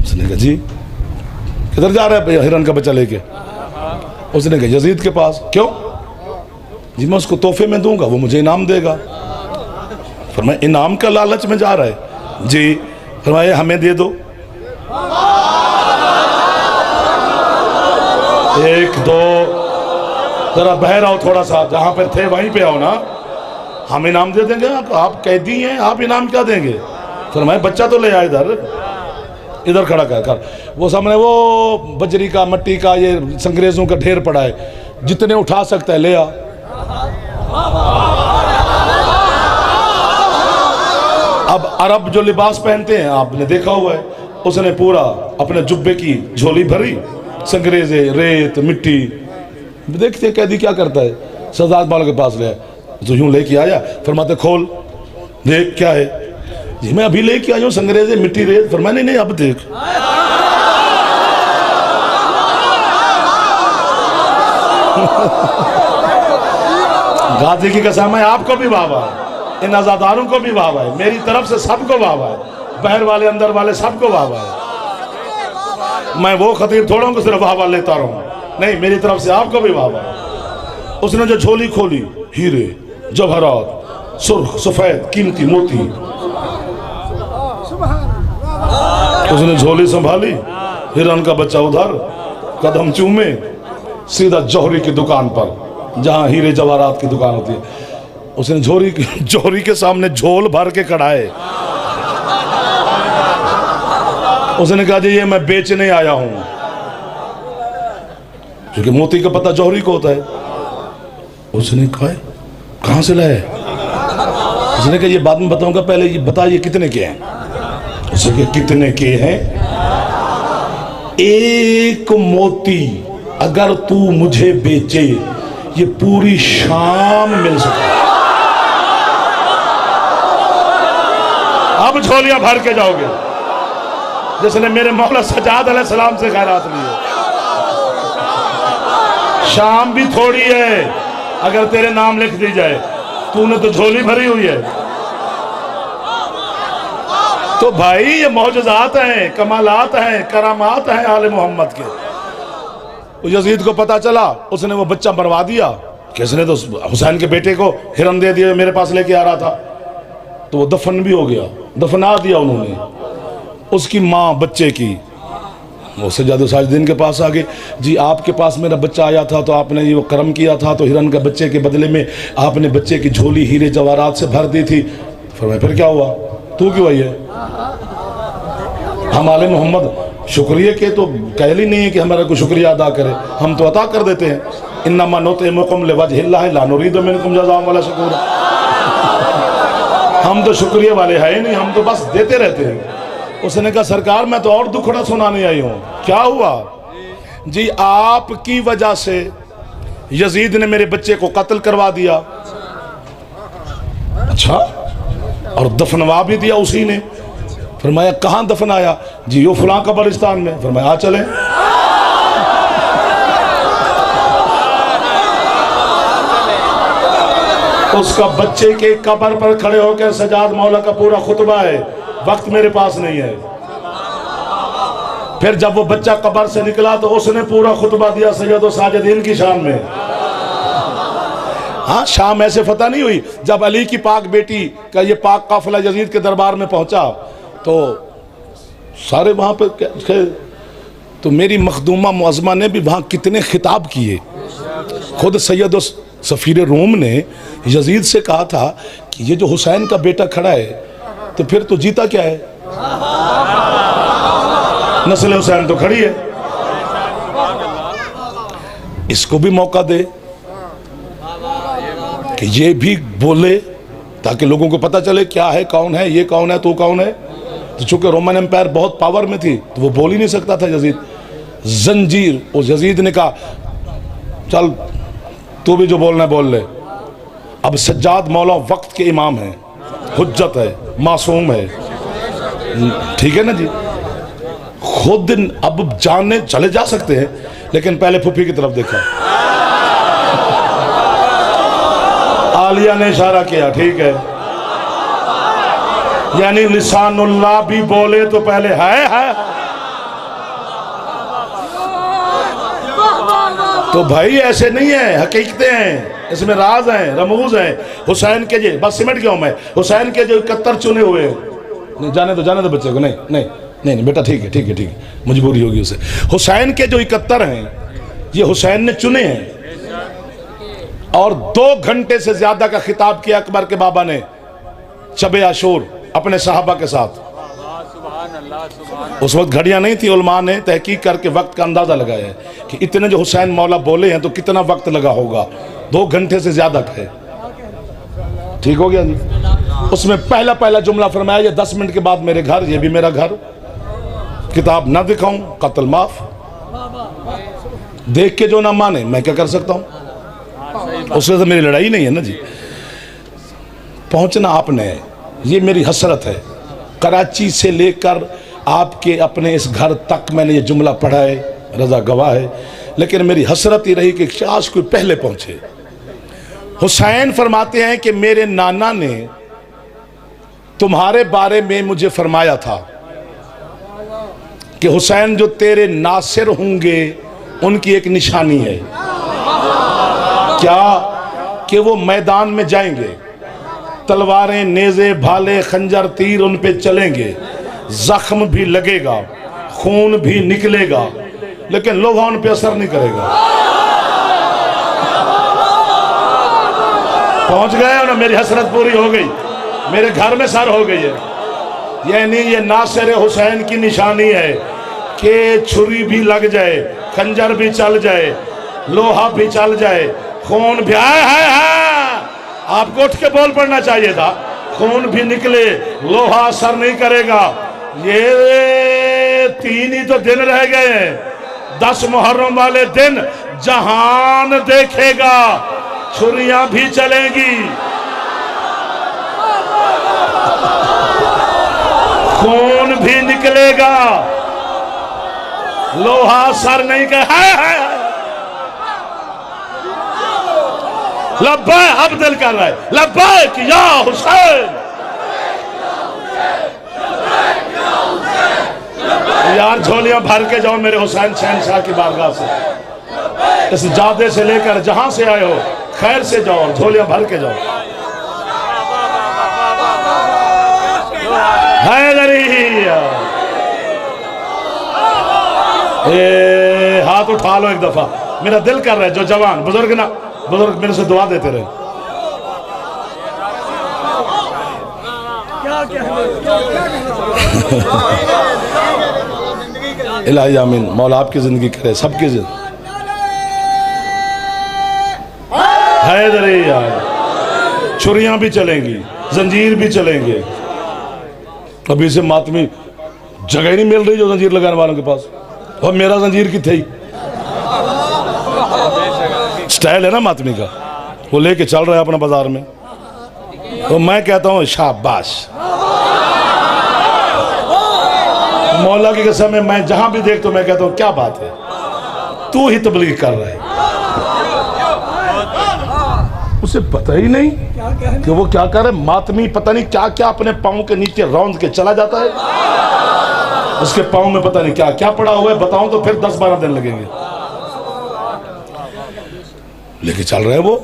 उसने कहा जी किधर जा रहा है हिरन का बच्चा लेके? उसने कहा यजीद के पास। क्यों? जी मैं उसको तोहफे में दूंगा, वो मुझे इनाम देगा। फरमाया इनाम का लालच में जा रहा है? जी। फरमाया हमें दे दो। एक दो, जरा बहर आओ थोड़ा सा, जहां पर थे वहीं पे आओ ना, हम इनाम दे देंगे। आप कैदी हैं, आप इनाम क्या देंगे? फरमाया बच्चा तो ले आए इधर खड़ा कर। वो सामने वो बजरी का, मट्टी का, ये संग्रेजों का ढेर पड़ा है, जितने उठा सकता है ले आ। अब अरब जो लिबास पहनते हैं, आपने देखा हुआ है, उसने पूरा अपने जुब्बे की झोली भरी, संग्रेजे, रेत, मिट्टी। देखते कैदी क्या करता है, सरदार वालों के पास ले आया, तो यूं लेके आया। फरमाते खोल देख क्या है। जी मैं अभी लेके आया हूँ संग्रेजे, मिट्टी, रेत। फरमाया नहीं नहीं अब देख। गाजी की कसम है, आपको भी वाह वाह, इन आजादारों को भी वाह वाह है, मेरी तरफ से सबको वाह वाह है, बाहर वाले अंदर वाले सबको वाह वाह है। मैं वो खतीब थोड़ा हूँ कि सिर्फ वाह वाह लेता रहूं, नहीं, मेरी तरफ से आपको भी वाह वाह। उसने जो झोली खोली, हीरे, जवाहरात, सुर्ख, सफेद, कीमती मोती, उसने झोली संभाली, हिरन का बच्चा उधर, कदम चूमे, सीधा जौहरी की दुकान पर, जहां हीरे जवाहरात की दुकान होती है। उसने जौहरी के सामने झोल भर के कढ़ाए। उसने कहा जी ये मैं बेचने आया हूं, क्योंकि मोती का पता जौहरी को होता है। उसने कहा कहां से लाए? उसने कहा ये बाद में बताऊंगा, पहले ये बता ये कितने के हैं? उसने कहा कितने के हैं? एक मोती अगर तू मुझे बेचे, ये पूरी शाम मिल सकती। अब झोलियां भर के जाओगे, जिसने मेरे मौला सजाद अलैहिस्सलाम से खैरात ली है। शाम भी थोड़ी है अगर तेरे नाम लिख दी जाए, तूने तो झोली भरी हुई है। तो भाई ये मौजज़ात हैं, कमालात हैं, करामात हैं आले मोहम्मद के। यजीद को पता चला, उसने वो बच्चा मरवा दिया। किसने? तो हुसैन के बेटे को हिरन दे दिया, मेरे पास लेके आ रहा था। तो वो दफन भी हो गया, दफना दिया उन्होंने। उसकी माँ बच्चे की वो सज्जाद साजिदीन के पास आ गई। जी आपके पास मेरा बच्चा आया था, तो आपने ये वो करम किया था, तो हिरन के बच्चे के बदले में आपने बच्चे की झोली हीरे जवाहरात से भर दी थी। फिर क्या हुआ? तू क्यों आई है? हम आले मोहम्मद शुक्रिया के तो कहल ही नहीं है कि हमारा को शुक्रिया अदा करे, हम तो अता कर देते हैं। इन्नमा नुतिमुकुम लिवजहिल्लाह ला नुरीदु मिनकुम जज़ाअन वला शुकूरा। हम तो शुक्रिया वाले हैं नहीं, हम तो बस देते रहते हैं। उसने कहा सरकार मैं तो और दुखड़ा सुनाने आई हूँ। क्या हुआ? जी आपकी वजह से यजीद ने मेरे बच्चे को कत्ल करवा दिया। अच्छा, और दफनवा भी दिया उसी ने। फरमाया कहाँ दफनाया? जी यो फलां कब्रिस्तान में। फरमाया आ चले। उसका बच्चे के कब्र पर खड़े होकर सजाद मौला का पूरा खुतबा है। वक्त मेरे पास नहीं है। फिर जब वो बच्चा कब्र से निकला तो उसने पूरा खुतबा दिया सैयद और साजिदीन की शान में। हाँ, शाम ऐसे फतह नहीं हुई। जब अली की पाक बेटी का ये पाक काफिला यजीद के दरबार में पहुंचा तो सारे वहां पर, तो मेरी मखदूमा मुअज़्ज़मा ने भी वहां कितने खिताब किए। खुद सैयद और सफ़ीर रोम ने यजीद से कहा था कि ये जो हुसैन का बेटा खड़ा है तो फिर तो जीता क्या है, नस्ल हुसैन तो खड़ी है, इसको भी मौका दे कि ये भी बोले ताकि लोगों को पता चले क्या है, कौन है, ये कौन है, तू कौन है। तो चूंकि रोमन एम्पायर बहुत पावर में थी तो वो बोल ही नहीं सकता था यजीद। जंजीर, उस यजीद ने कहा चल तू भी जो बोलना है बोल ले। अब सज्जाद मौला वक्त के इमाम हैं, हुज्जत है, मासूम है, ठीक है ना जी, खुद अब जानने चले जा सकते हैं, लेकिन पहले फुफी की तरफ देखा, आलिया ने इशारा किया, ठीक है, यानी लिसानुल्लाह भी बोले तो पहले है। तो भाई ऐसे नहीं है, हकीकतें हैं, इसमें राज हैं, रमूज हैं। हुसैन के जो, बस सिमट गया हूं मैं, हुसैन के जो 71 चुने हुए, नहीं जाने दो बच्चे को, नहीं नहीं नहीं नहीं बेटा, ठीक है ठीक है ठीक है, मजबूरी होगी उसे। हुसैन के जो 71 हैं ये हुसैन ने चुने हैं, और 2 घंटे से ज्यादा का खिताब किया अकबर के बाबा ने शब आशूर अपने साहबा के साथ। उस वक्त घड़ियां नहीं थी, उलमा ने तहकीक करके वक्त का अंदाजा लगाया है कि इतने जो हुसैन मौला बोले हैं तो कितना वक्त लगा होगा, 2 घंटे से ज्यादा का है। ठीक हो गया जी। उसमें पहला जुमला फरमाया, ये 10 मिनट के बाद मेरे घर, ये भी मेरा घर, किताब ना दिखाऊं कत्ल माफ, देख के जो ना माने मैं क्या कर सकता हूं, उससे तो मेरी लड़ाई नहीं है ना जी। पहुंचना आपने, ये मेरी हसरत है। कराची से लेकर आपके अपने इस घर तक मैंने ये जुमला पढ़ा है, रजा गवाह है, लेकिन मेरी हसरत ही रही कि शायद कोई पहले पहुंचे। हुसैन फरमाते हैं कि मेरे नाना ने तुम्हारे बारे में मुझे फरमाया था कि हुसैन जो तेरे नासिर होंगे उनकी एक निशानी है, क्या कि वो मैदान में जाएंगे, तलवारें, नेज़े, भाले, खंजर, तीर उन पे चलेंगे, जख्म भी लगेगा, खून भी निकलेगा, लेकिन लोहा उन पे असर नहीं करेगा। पहुंच गए ना, मेरी हसरत पूरी हो गई, मेरे घर में सर हो गई है। यानी ये नासिर हुसैन की निशानी है कि छुरी भी लग जाए, खंजर भी चल जाए, लोहा भी चल जाए, खून भी है। आपको उठ के बोल पड़ना चाहिए था, खून भी निकले, लोहा असर नहीं करेगा। ये 3 ही तो दिन रह गए, 10 मुहर्रम वाले दिन जहान देखेगा, छुरियां भी चलेंगी, खून भी निकलेगा, लोहा असर नहीं कर। लब्बैक, अब दिल कर रहा है, लब्बैक या हुसैन। यार झोलियां भर के जाओ मेरे हुसैन शहनशाह की बारगाह से, इस जादे से लेकर जहां से आए हो खैर से जाओ, झोलियां भर के जाओ। हाथ उठा लो एक दफा, मेरा दिल कर रहा है। जो जवान बुजुर्ग ना, बुजुर्ग मेरे से दुआ देते रहे। इलाही आमीन, मौला आपकी जिंदगी करे, सबकी जिंदगी। हैदरी यार, छुरियां भी चलेंगी, जंजीर भी चलेंगे। अभी से मातमी जगह नहीं मिल रही जो जंजीर लगाने वालों के पास, और मेरा जंजीर की थी। स्टाइल है ना मातमी का, वो लेके चल रहा है अपना बाजार में, तो मैं कहता हूँ शाबाश। मौला की कसम है, मैं जहां भी देखता हूं मैं कहता हूं क्या बात है, तू ही तबलीग कर रहा है। उसे पता ही नहीं कि वो क्या कर रहा है। मातमी पता नहीं क्या क्या अपने पांव के नीचे रौंद के चला जाता है। उसके पाँव में पता नहीं क्या क्या पड़ा हुआ है, बताऊं तो फिर 10-12 दिन लगेंगे। लेके चल रहे वो।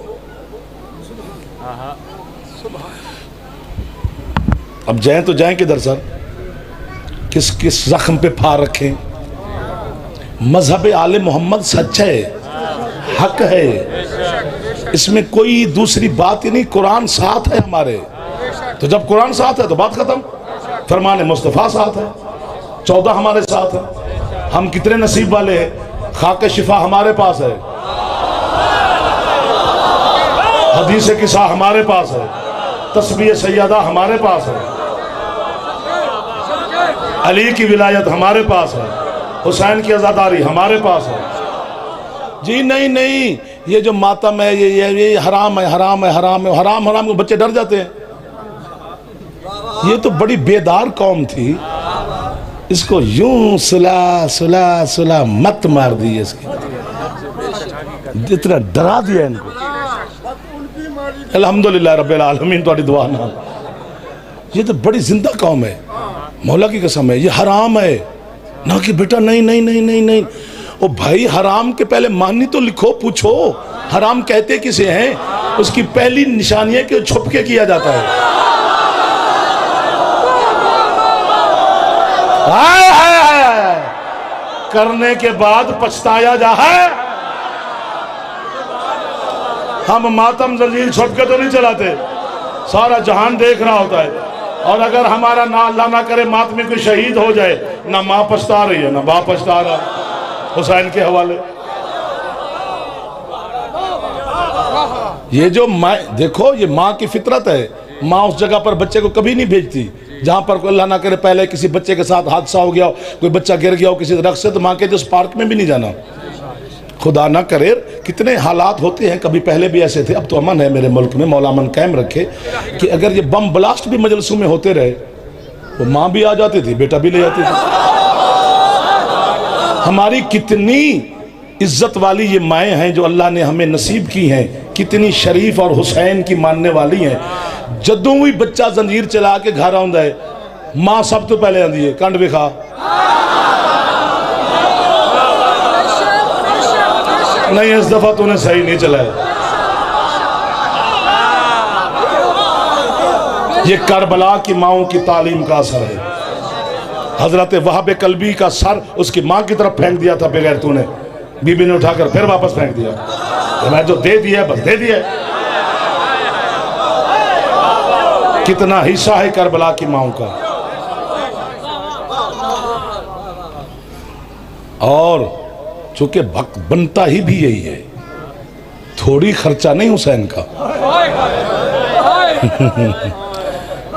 अब जाएं तो जाएं किधर सर? किस किस जख्म पे फार रखें? मजहब आले मोहम्मद सच है, हक है, इसमें कोई दूसरी बात ही नहीं। कुरान साथ है हमारे, तो जब कुरान साथ है तो बात खत्म। फरमान मुस्तफ़ा साथ है, 14 हमारे साथ है। हम कितने नसीब वाले हैं, खाके शिफा हमारे पास है, हदीस किसा हमारे पास है, तस्बीह सैयदा हमारे पास है, अली की विलायत हमारे पास है, हुसैन की आज़ादारी हमारे पास है। जी नहीं नहीं, ये जो मातम है ये हराम है, हराम है, हराम है, हराम हराम को बच्चे डर जाते हैं। ये तो बड़ी बेदार कौम थी, इसको यूं सुला सुला सुला मत मार दी, इसकी इतना डरा दिया इनको। अल्हम्दुलिल्लाह रब्बिल आलमीन तुम्हारी दुआ ना। ये तो बड़ी जिंदा कौम है, मौला की कसम है। ये हराम है ना कि बेटा नहीं नहीं नहीं नहीं नहीं। ओ भाई, हराम के पहले मानी तो लिखो, पूछो हराम कहते किसे हैं। उसकी पहली निशानी है कि छुप के किया जाता है। हाय हाय हाय, करने के बाद पछताया जा है। हम मातम जंजीर छुप के तो नहीं चलाते, सारा जहान देख रहा होता है। और अगर हमारा ना अल्लाह ना करे मातमी कोई शहीद हो जाए, ना माँ पछता रही है ना बाप पछता रहा, हुसैन के हवाले। ये जो माँ, देखो ये माँ की फितरत है। माँ उस जगह पर बच्चे को कभी नहीं भेजती जहां पर अल्लाह ना करे पहले किसी बच्चे के साथ हादसा हो गया हो, कोई बच्चा गिर गया हो किसी दरख्त से, तो माँ के जिस पार्क में भी नहीं जाना। खुदा ना करे, कितने हालात होते हैं, कभी पहले भी ऐसे थे, अब तो अमन है मेरे मुल्क में, मौला अमन कायम रखे, कि अगर ये बम ब्लास्ट भी मजलिसों में होते रहे तो माँ भी आ जाती थी, बेटा भी ले जाती थी। हमारी कितनी इज्जत वाली ये माएँ हैं जो अल्लाह ने हमें नसीब की हैं, कितनी शरीफ और हुसैन की मानने वाली हैं। जदों भी बच्चा जंजीर चला के घर आंदा है, माँ सब तो पहले आंदी है कंड विखा। नहीं इस दफा तूने सही नहीं चलाया। ये करबला की माओं की तालीम का असर है। हजरत वहाब कल्बी का सर उसकी माँ की तरफ फेंक दिया था बगैर, तूने बीबी ने उठाकर फिर वापस फेंक दिया। तो मैं जो दे दिया बस दे दिया। कितना हिस्सा है करबला की माओं का। और चूंकि भक्त बनता ही भी यही है, थोड़ी खर्चा नहीं हुसैन का।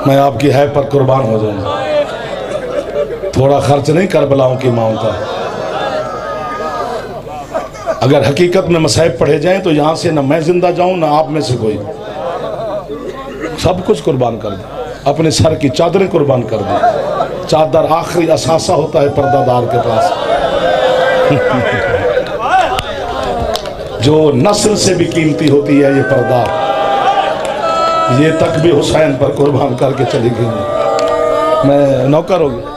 मैं आपकी है पर कुर्बान हो जाऊंगा, थोड़ा खर्च नहीं करबलाओं की माओं का। अगर हकीकत में मसाइब पढ़े जाएं तो यहां से ना मैं जिंदा जाऊं ना आप में से कोई, सब कुछ कुर्बान कर दे, अपने सर की चादरें कुर्बान कर दे। चादर आखिरी असासा होता है पर्दादार के पास। जो नस्ल से भी कीमती होती है ये पर्दा, ये तक भी हुसैन पर कुर्बान करके चली गई। मैं नौकर हो गया।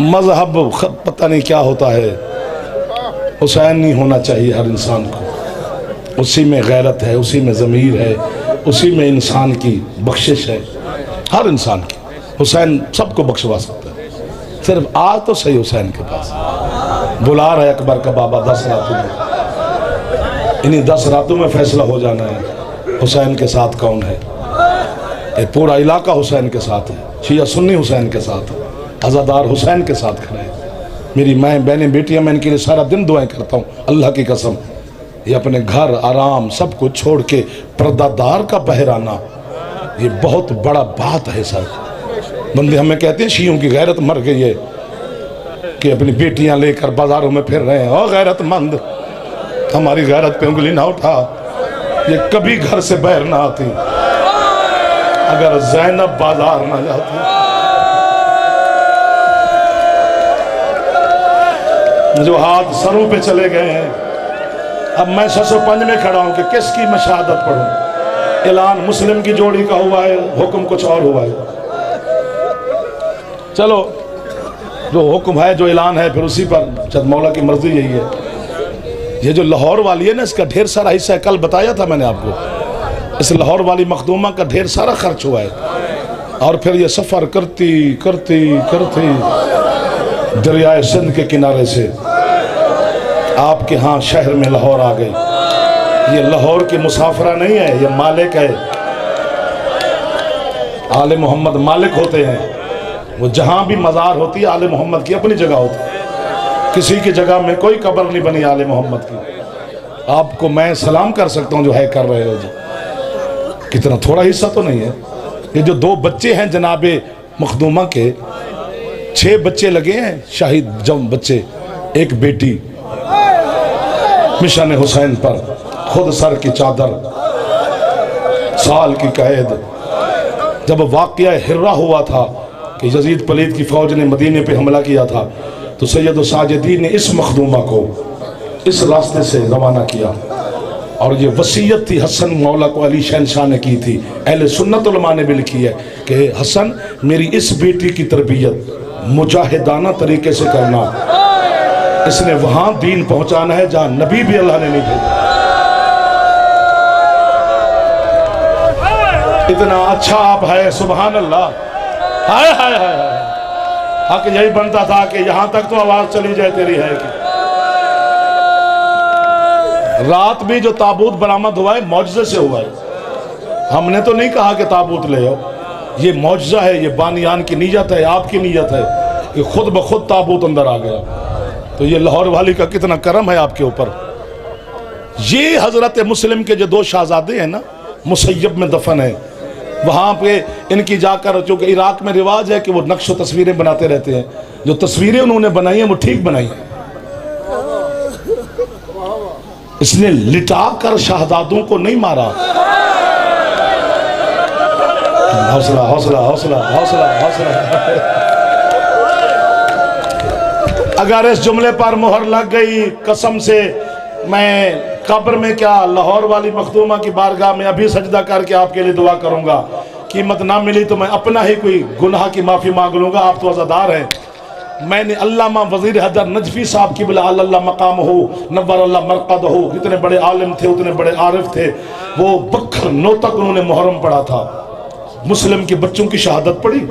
मजहब पता नहीं क्या होता है, हुसैन नहीं होना चाहिए हर इंसान को। उसी में गैरत है, उसी में ज़मीर है, उसी में इंसान की बख्शिश है, हर इंसान की। हुसैन सबको बख्शवा सकता है, सिर्फ आ तो सही हुसैन के पास। बुला रहा है अकबर का बाबा 10 रातों में, इन्हीं 10 रातों में फैसला हो जाना है हुसैन के साथ कौन है। ये पूरा इलाका हुसैन के साथ है, शिया सुन्नी हुसैन के साथ है, अज़ादार हुसैन के साथ खड़े हैं। मेरी माएँ बहनें बेटियाँ, मैं इनके लिए सारा दिन दुआएं करता हूँ। अल्लाह की कसम, ये अपने घर आराम सब कुछ छोड़ के पर्दादार का पहराना, ये बहुत बड़ा बात है सर। बंदे हमें कहते हैं शियों की गैरत मर गई है कि अपनी बेटियां लेकर बाजारों में फिर रहे हैं। ओ गैरतमंद, हमारी गैरत पे उंगली ना उठा। ये कभी घर से बाहर ना आती अगर ज़ैनब बाजार ना जाती। जो हाथ सरों पे चले गए हैं, अब मैं 605 में खड़ा हूं कि किसकी मैं शहादत पढ़ूं। ऐलान मुस्लिम की जोड़ी का हुआ है, हुक्म कुछ और हुआ है। चलो जो हुक्म है, जो ऐलान है, फिर उसी पर चंद मौला की मर्जी यही है। ये जो लाहौर वाली है ना, इसका ढेर सारा हिस्सा है, कल बताया था मैंने आपको। इस लाहौर वाली मखदूमा का ढेर सारा खर्च हुआ है। और फिर ये सफ़र करती करती करती दरियाए सिंध के किनारे से आपके यहाँ शहर में लाहौर आ गई। ये लाहौर की मुसाफरा नहीं है, ये मालिक है। आले मोहम्मद मालिक होते हैं। वो जहाँ भी मज़ार होती है आले मोहम्मद की अपनी जगह होती है। किसी की जगह में कोई कब्र नहीं बनी आले मोहम्मद की। आपको मैं सलाम कर सकता हूँ जो है कर रहे हो जी। कितना थोड़ा हिस्सा तो नहीं है। ये जो 2 बच्चे हैं जनाबे मखदूमा के, 6 बच्चे लगे हैं शाहिद जम बच्चे, एक बेटी मिशन हुसैन पर खुद सर की चादर, साल की कैद। जब वाक़या हिर्रा हुआ था कि यजीद पलीद की फ़ौज ने मदीने पे हमला किया था, तो सैयद साजिदीन ने इस मखदूमा को इस रास्ते से रवाना किया। और ये वसीयत थी हसन मौला को अली शहनशाह ने की थी। अहले सुन्नत उलमा ने भी लिखी है कि हसन मेरी इस बेटी की तरबियत मुजाहिदाना तरीके से करना, इसने वहां दीन पहुंचाना है जहां नबी भी अल्लाह ने नहीं भेजा। इतना अच्छा आप है, सुभान अल्लाह। हाय हाय हाय हाय। हक यही बनता था कि यहां तक तो आवाज चली जाए तेरी है कि। रात भी जो ताबूत बरामद हुआ है मौजज़े से हुआ है। हमने तो नहीं कहा कि ताबूत ले आओ, ये मौजज़ा है, ये बानियान की नीयत है, आपकी नीयत है कि खुद ब खुद ताबूत अंदर आ गया। तो ये लाहौर वाली का कितना करम है आपके ऊपर। ये हजरत मुस्लिम के जो 2 शहजादे हैं ना, मुसैयब में दफन है, वहाँ पे इनकी जाकर, चूँकि इराक में रिवाज है कि वो नक्श तस्वीरें बनाते रहते हैं। जो तस्वीरें उन्होंने बनाई हैं वो ठीक बनाई हैं। इसने लिटा कर शहजादों को नहीं मारा। हौसला हौसला हौसला हौसला हौसला। अगर इस जुमले पर मोहर लग गई, कसम से मैं कब्र में क्या लाहौर वाली मखदूमा की बारगाह में अभी सजदा करके आपके लिए दुआ करूंगा। कीमत ना मिली तो मैं अपना ही कोई गुनाह की माफ़ी मांग लूँगा। आप तो अज़ादार हैं। मैंने अल्लामा वज़ीर हैदर नजफी साहब की बिला अल्लाह मकाम हो नव्वर अल्लाह मरकद हो, इतने बड़े आलिम थे, उतने बड़े आरिफ थे। वो बखर 9 तक उन्होंने मुहर्रम पढ़ा था। मुस्लिम के बच्चों की शहादत पढ़ी।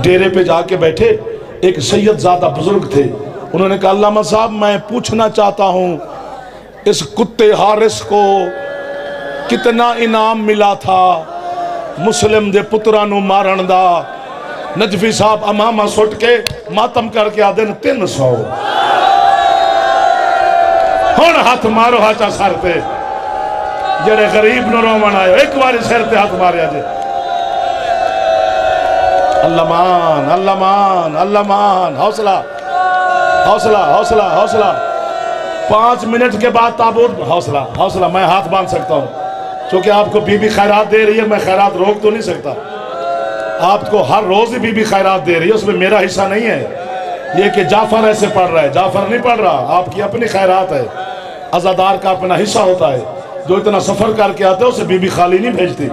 डेरे पे जाके बैठे, एक सैयद ज़ादा बुजुर्ग थे। उन्होंने कहा अल्लामा साहब मैं पूछना चाहता हूँ इस कुत्ते हारिस को कितना इनाम मिला था मुस्लिम दे पुत्रा नू मारन दा। नजफी साहब अमामा सुट के मातम करके आदे 300। हुण हाथ मारो हाचा सर पे, जेड़े गरीब नू रोवन आए एक बार सिर ते हाथ मारिया जे। अल्लाह मान अल्लाह मान अल्लाह मान। हौसला हौसला हौसला हौसला। 5 मिनट के बाद ताबूत। हौसला हौसला। मैं हाथ बांध सकता हूँ क्योंकि आपको बीबी खैरात दे रही है। मैं खैरात रोक तो नहीं सकता। आपको हर रोज ही बीबी खैरात दे रही है, उसमें मेरा हिस्सा नहीं है। ये कि जाफर ऐसे पढ़ रहा है, जाफर नहीं पढ़ रहा। आपकी अपनी खैरात है। अज़ादार का अपना हिस्सा होता है। जो इतना सफर करके आता है उसे बीबी खाली नहीं भेजती।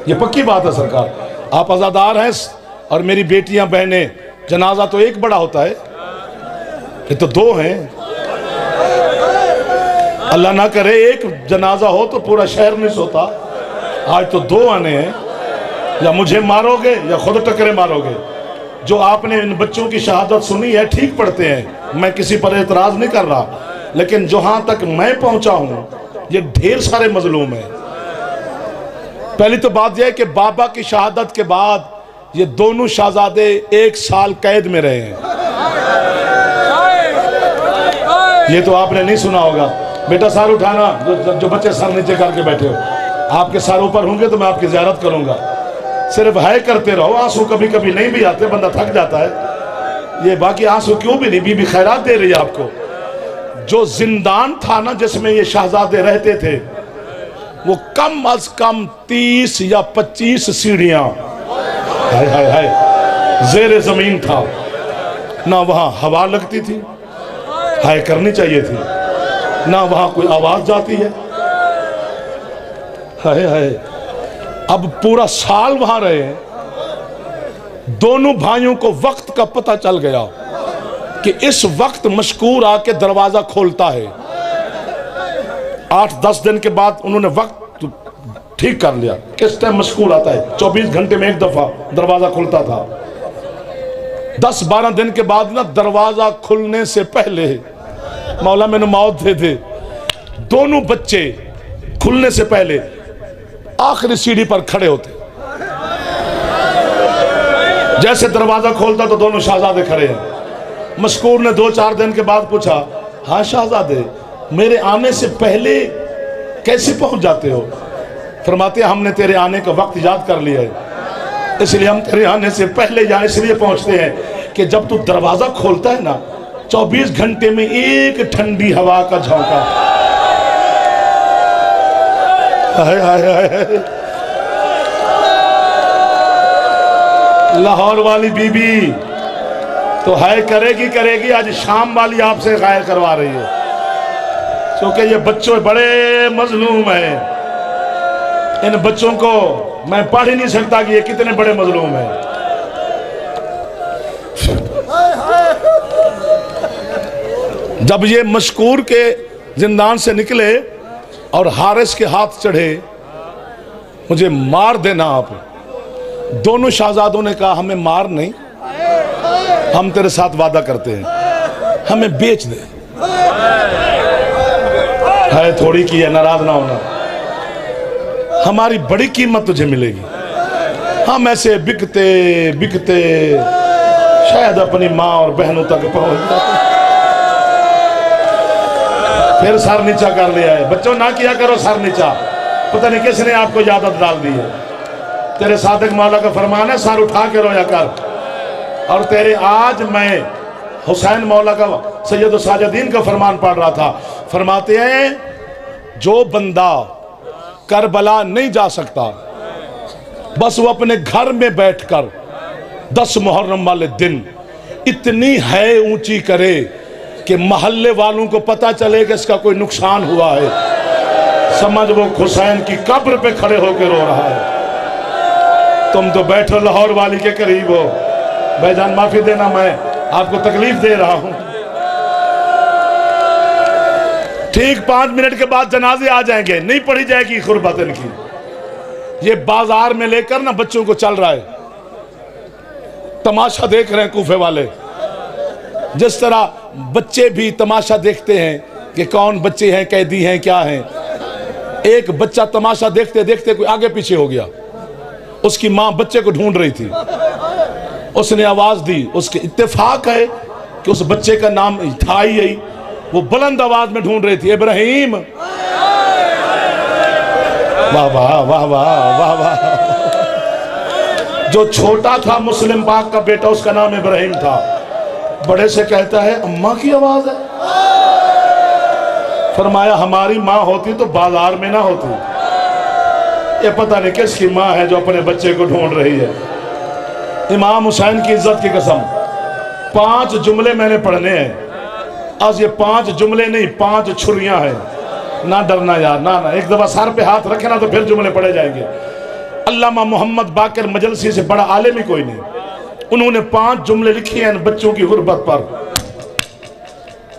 ये पक्की बात है सरकार। आप अज़ादार हैं और मेरी बेटियां बहनें। जनाजा तो एक बड़ा होता है, ये तो 2 हैं। अल्लाह ना करे एक जनाजा हो तो पूरा शहर नहीं सोता। आज तो 2 आने हैं। या मुझे मारोगे या खुद टकरे मारोगे। जो आपने इन बच्चों की शहादत सुनी है, ठीक पढ़ते हैं, मैं किसी पर एतराज नहीं कर रहा। लेकिन जहां तक मैं पहुंचा हूं ये ढेर सारे मजलूम हैं। पहली तो बात यह है कि बाबा की शहादत के बाद ये दोनों शहजादे 1 साल कैद में रहे हैं। ये तो आपने नहीं सुना होगा। बेटा सर उठाना, जो बच्चे सर नीचे करके बैठे हो। आपके सर ऊपर होंगे तो मैं आपकी ज़ियारत करूंगा। सिर्फ है करते रहो। आंसू कभी कभी नहीं भी आते, बंदा थक जाता है। ये बाकी आंसू क्यों भी नहीं, बीबी खैरात दे रही है आपको। जो जिंदान था ना जिसमें ये शहजादे रहते थे, वो कम अज कम 30 या 25 सीढ़ियां हाय हाय हाय जेर जमीन था। ना वहां हवा लगती थी, हाय करनी चाहिए थी, ना वहां कोई आवाज जाती है। हाय हाय अब पूरा साल वहां रहे। दोनों भाइयों को वक्त का पता चल गया कि इस वक्त मशकूर आके दरवाजा खोलता है। 8-10 दिन के बाद उन्होंने वक्त ठीक कर लिया, किस टाइम मशकूर आता है। 24 घंटे में एक दफा दरवाजा खुलता था। 10-12 दिन के बाद ना दरवाजा खुलने से पहले मौला मैंने मौत दे दे, दोनों बच्चे खुलने से पहले आखिरी सीढ़ी पर खड़े होते। जैसे दरवाजा खोलता तो दोनों शहजादे खड़े हैं। मशकूर ने 2-4 दिन के बाद पूछा, हाँ शहजादे, मेरे आने से पहले कैसे पहुंच जाते हो? फरमाते, हमने तेरे आने का वक्त याद कर लिया है, इसलिए हम तेरे आने से पहले यहाँ इसलिए पहुंचते हैं कि जब तू दरवाजा खोलता है ना, 24 घंटे में एक ठंडी हवा का झोंका। हाय हाय हाय, लाहौर वाली बीबी तो है करेगी करेगी, आज शाम वाली आपसे गायर करवा रही है, क्योंकि ये बच्चों बड़े मजलूम हैं। इन बच्चों को मैं पढ़ ही नहीं सकता कि ये कितने बड़े मजलूम हैं। जब ये मशकूर के जिंदान से निकले और हारिस के हाथ चढ़े, मुझे मार देना आप। दोनों शहजादों ने कहा, हमें मार नहीं, हम तेरे साथ वादा करते हैं, हमें बेच दे। है थोड़ी की है, नाराज ना होना, हमारी बड़ी कीमत तुझे मिलेगी। हम ऐसे बिकते बिकते शायद अपनी माँ और बहनों तक पहुंच जाते। फिर सर नीचा कर लिया है। बच्चों ना किया करो सर नीचा, पता नहीं किसने आपको आदत डाल दी है। तेरे सादिक मौला का फरमान है, सर उठा के रोया कर। और तेरे आज मैं हुसैन मौला का सैयद साजिदीन का फरमान पढ़ रहा था, फरमाते हैं जो बंदा करबला नहीं जा सकता, बस वो अपने घर में बैठकर 10 मुहर्रम वाले दिन इतनी है ऊंची करे कि मोहल्ले वालों को पता चले कि इसका कोई नुकसान हुआ है, समझ वो हुसैन की कब्र पे खड़े होकर रो रहा है। तुम तो बैठो लाहौर वाली के करीब हो। भाईजान माफी देना, मैं आपको तकलीफ दे रहा हूं। ठीक 5 मिनट के बाद जनाजे आ जाएंगे, नहीं पढ़ी जाएगी खुरबत इनकी। ये बाजार में लेकर ना बच्चों को चल रहा है, तमाशा देख रहे हैं कूफे वाले। जिस तरह बच्चे भी तमाशा देखते हैं कि कौन बच्चे हैं, कैदी हैं, क्या हैं। एक बच्चा तमाशा देखते देखते कोई आगे पीछे हो गया। उसकी माँ बच्चे को ढूंढ रही थी, उसने आवाज दी। उसके इत्तेफाक है कि उस बच्चे का नाम था ही यही। वो बुलंद आवाज में ढूंढ रही थी, इब्राहिम। वाह वाह वाह वाह वाह वाह। जो छोटा था मुस्लिम पाक का बेटा, उसका नाम इब्राहिम था। बड़े से कहता है, अम्मा की आवाज है। फरमाया, हमारी माँ होती तो बाजार में ना होती। ये पता नहीं किसकी माँ है जो अपने बच्चे को ढूंढ रही है। इमाम हुसैन की इज्जत की कसम, 5 जुमले मैंने पढ़ने हैं आज। ये 5 जुमले नहीं, 5 छुरियां हैं। ना डरना यार, ना ना, एक दफा सर पे हाथ रखे ना तो फिर जुमले पढ़े जाएंगे। अल्लामा मोहम्मद बाकर मजलसी से बड़ा आलिम ही कोई नहीं, उन्होंने 5 जुमले लिखे हैं बच्चों की गुर्बत पर।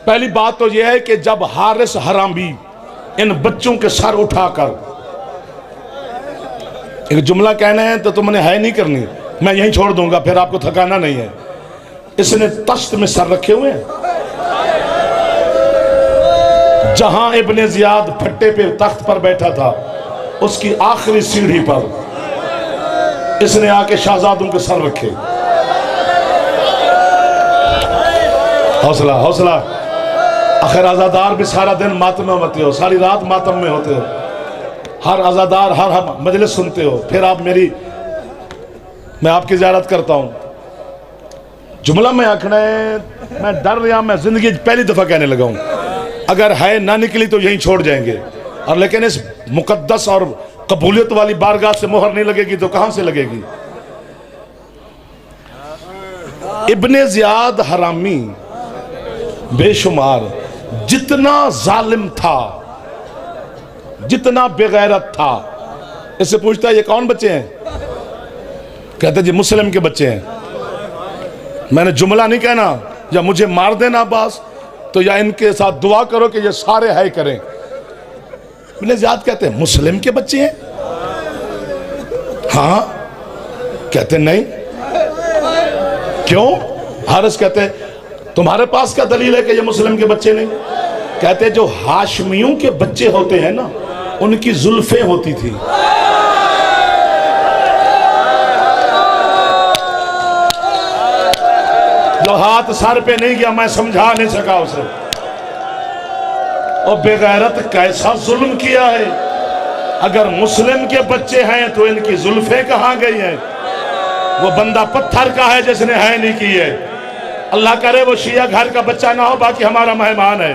पहली बात तो यह है कि जब हारिस हरामी इन बच्चों के सर उठाकर एक जुमला कहना है तो तुमने है नहीं करनी, मैं यहीं छोड़ दूंगा, फिर आपको थकाना नहीं है। इसने तश्त में सर रखे हुए हैं। जहां इब्ने जियाद फट्टे पे तख्त पर बैठा था, उसकी आखिरी सीढ़ी पर इसने आके शहजादों के सर रखे। हौसला हौसला। आखिर आजादार भी सारा दिन मातम में होते हो, सारी रात मातम में होते हो, हर आजादार हर मजलिस सुनते हो, फिर आप मैं आपकी ज़ियारत करता हूं। जुमला में आखना है, मैं डर रहा, मैं जिंदगी पहली दफा कहने लगा हूं। अगर है ना निकली तो यहीं छोड़ जाएंगे, और लेकिन इस मुकद्दस और कबूलियत वाली बारगाह से मोहर नहीं लगेगी तो कहां से लगेगी। इब्ने जियाद हरामी बेशुमार जितना जालिम था, जितना बेगैरत था, इससे पूछता है ये कौन बच्चे हैं? कहते जी मुस्लिम के बच्चे हैं। मैंने जुमला नहीं कहना, या मुझे मार देना अब्बास, तो या इनके साथ दुआ करो कि ये सारे है करें। इब्न ज़ियाद कहते हैं मुस्लिम के बच्चे हैं? हाँ। कहते नहीं। क्यों? हारिस कहते तुम्हारे पास क्या दलील है कि ये मुस्लिम के बच्चे नहीं? कहते जो हाशमियों के बच्चे होते हैं ना, उनकी जुल्फें होती थी। जो हाथ सर पे नहीं गया, मैं समझा नहीं सका उसे। और बेगैरत कैसा जुल्म किया है। अगर मुस्लिम के बच्चे हैं तो इनकी जुल्फें कहां गई हैं? वो बंदा पत्थर का है जिसने है नहीं की है। अल्लाह करे वो शिया घर का बच्चा ना हो, बाकी हमारा मेहमान है।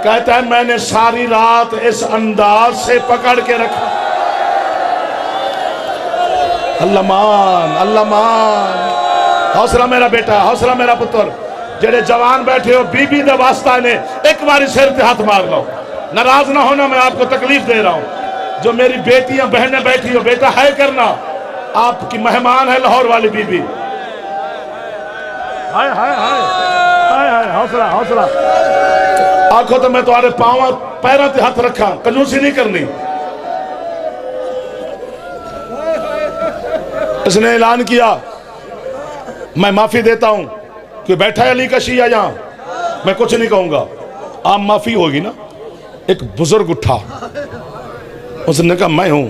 कहता है मैंने सारी रात इस अंदाज से पकड़ के रखा। अल्लाह मान, अल्लाह मान। हौसला मेरा बेटा, हौसला मेरा पुत्र। जेड़े जवान बैठे हो, बीबी दे वास्ता ने एक बार सिर पे हाथ मार लो। नाराज ना होना, मैं आपको तकलीफ दे रहा हूं। जो मेरी बेटियां बहनें बैठी हो, बेटा है करना, आपकी मेहमान है लाहौर वाली बीबी। हाय हाय हाय हाय हाय, हौसला हौसला। आखो तो मैं तुम्हारे पांव पैरों पे हाथ रखा, कंजूसी नहीं करनी। इसने ऐलान किया मैं माफी देता हूं कि बैठा है अली का शिया यहां, मैं कुछ नहीं कहूंगा, आप माफी होगी ना। एक बुजुर्ग उठा, उसने कहा मैं हूं।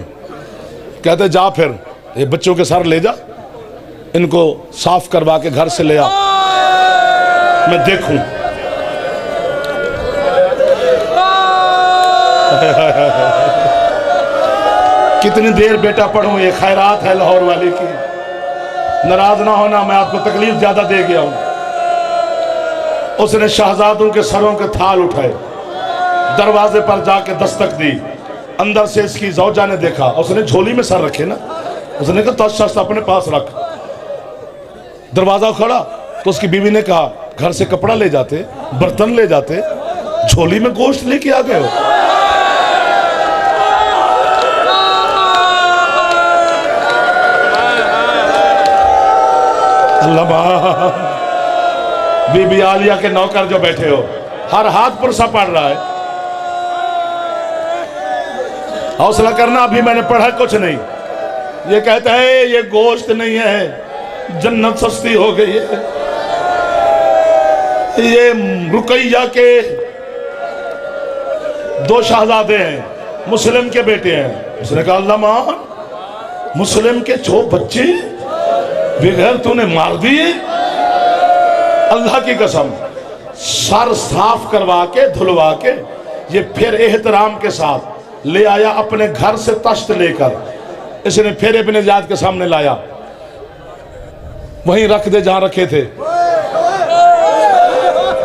कहते जा फिर ये बच्चों के सर ले जा, इनको साफ करवा के घर से ले आ, मैं देखूं। कितनी देर बेटा पढ़ूं, ये खैरात है लाहौर वाले की। नाराज ना होना, मैं आपको तकलीफ ज्यादा दे गया हूं। उसने शहजादों के सरों के थाल उठाए, दरवाजे पर जाके दस्तक दी। अंदर से इसकी जौजा ने देखा, उसने झोली में सर रखे ना, उसने कहा तो अपने पास रख। दरवाजा खड़ा तो उसकी बीवी ने कहा घर से कपड़ा ले जाते, बर्तन ले जाते, झोली में गोश्त लेके आ गए हो। अल्लाह, बीबी आलिया के नौकर जो बैठे हो, हर हाथ पुरसा पड़ रहा है। हौसला करना, अभी मैंने पढ़ा कुछ नहीं। ये कहता है ये गोश्त नहीं है, जन्नत सस्ती हो गई है। ये रुकैया के 2 शहजादे हैं, मुस्लिम के बेटे हैं। उसने कहा अल्लाह मान, मुस्लिम के 2 बच्चे बगैर तूने मार दिए? अल्लाह की कसम, सर साफ करवा के धुलवा के ये फिर एहतराम के साथ ले आया अपने घर से तश्त लेकर। इसने फिर इब्न ज़ियाद के सामने लाया, वहीं रख दे जहां रखे थे।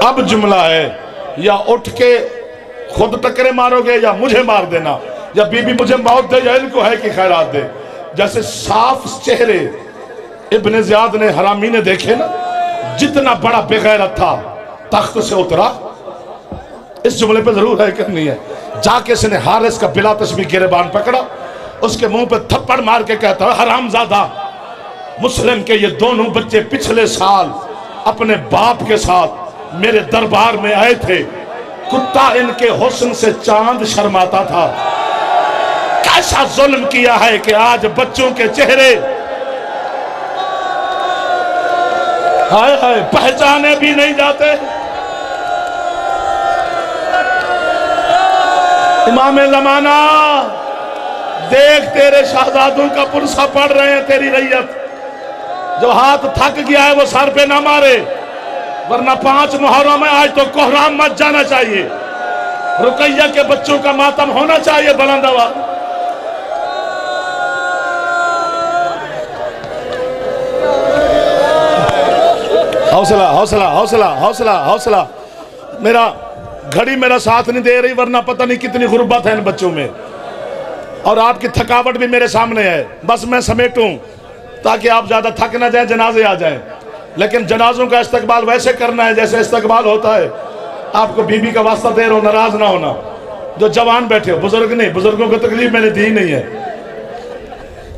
अब जुमला है, या उठ के खुद टकरे मारोगे या मुझे मार देना, या बीबी मुझे मौत दे या इनको है कि खैरात दे। जैसे साफ चेहरे इब्न ज़ियाद ने हरामी ने देखे ना, जितना बड़ा बेगैरत था तख्त से उतरा। इस जुमले पे जरूर है करनी है। जाके इसने हारिस का बिला तस्बीह गिरबान पकड़ा, उसके मुंह पे थप्पड़ मार के कहता हरामजादा, मुस्लिम के ये दोनों बच्चे पिछले साल अपने बाप के साथ मेरे दरबार में आए थे। कुत्ता इनके हुस्न से चांद शर्माता था। कैसा जुल्म किया है कि आज बच्चों के चेहरे हाय हाय पहचाने भी नहीं जाते। इमाम ज़माना, देख तेरे शहजादों का पुरसा पड़ रहे हैं, तेरी रैयत। जो हाथ थक गया है वो सर पे ना मारे, वरना 5 मुहर्रम में आज तो कोहराम मच जाना चाहिए। रुकैया के बच्चों का मातम होना चाहिए बुलंद आवाज। हौसला हौसला हौसला हौसला हौसला। मेरा घड़ी मेरा साथ नहीं दे रही, वरना पता नहीं कितनी गुर्बत है इन बच्चों में, और आपकी थकावट भी मेरे सामने है। बस मैं समेटूं ताकि आप ज्यादा थक ना जाए, जनाजे आ जाएं। लेकिन जनाजों का इस्तकबाल वैसे करना है जैसे इस्तकबाल होता है। आपको बीबी का वास्ता दे रहा हूं, नाराज ना होना। जो जवान बैठे हो, बुजुर्ग नहीं, बुजुर्गों को तकलीफ मैंने दी नहीं है।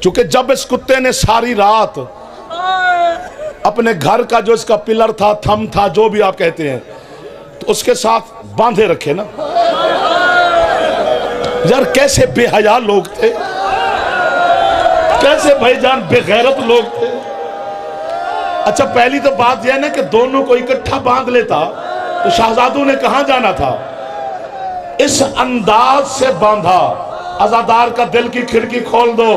चूंकि जब इस कुत्ते ने सारी रात अपने घर का जो इसका पिलर था, थम था, जो भी आप कहते हैं, तो उसके साथ बांधे रखे ना। यार कैसे बेहया लोग थे, कैसे भाईजान बेगैरत लोग थे। अच्छा पहली तो बात यह ना कि दोनों को इकट्ठा बांध लेता तो शहजादों ने कहां जाना था। इस अंदाज से बांधा, अज़ादार का दिल की खिड़की खोल दो,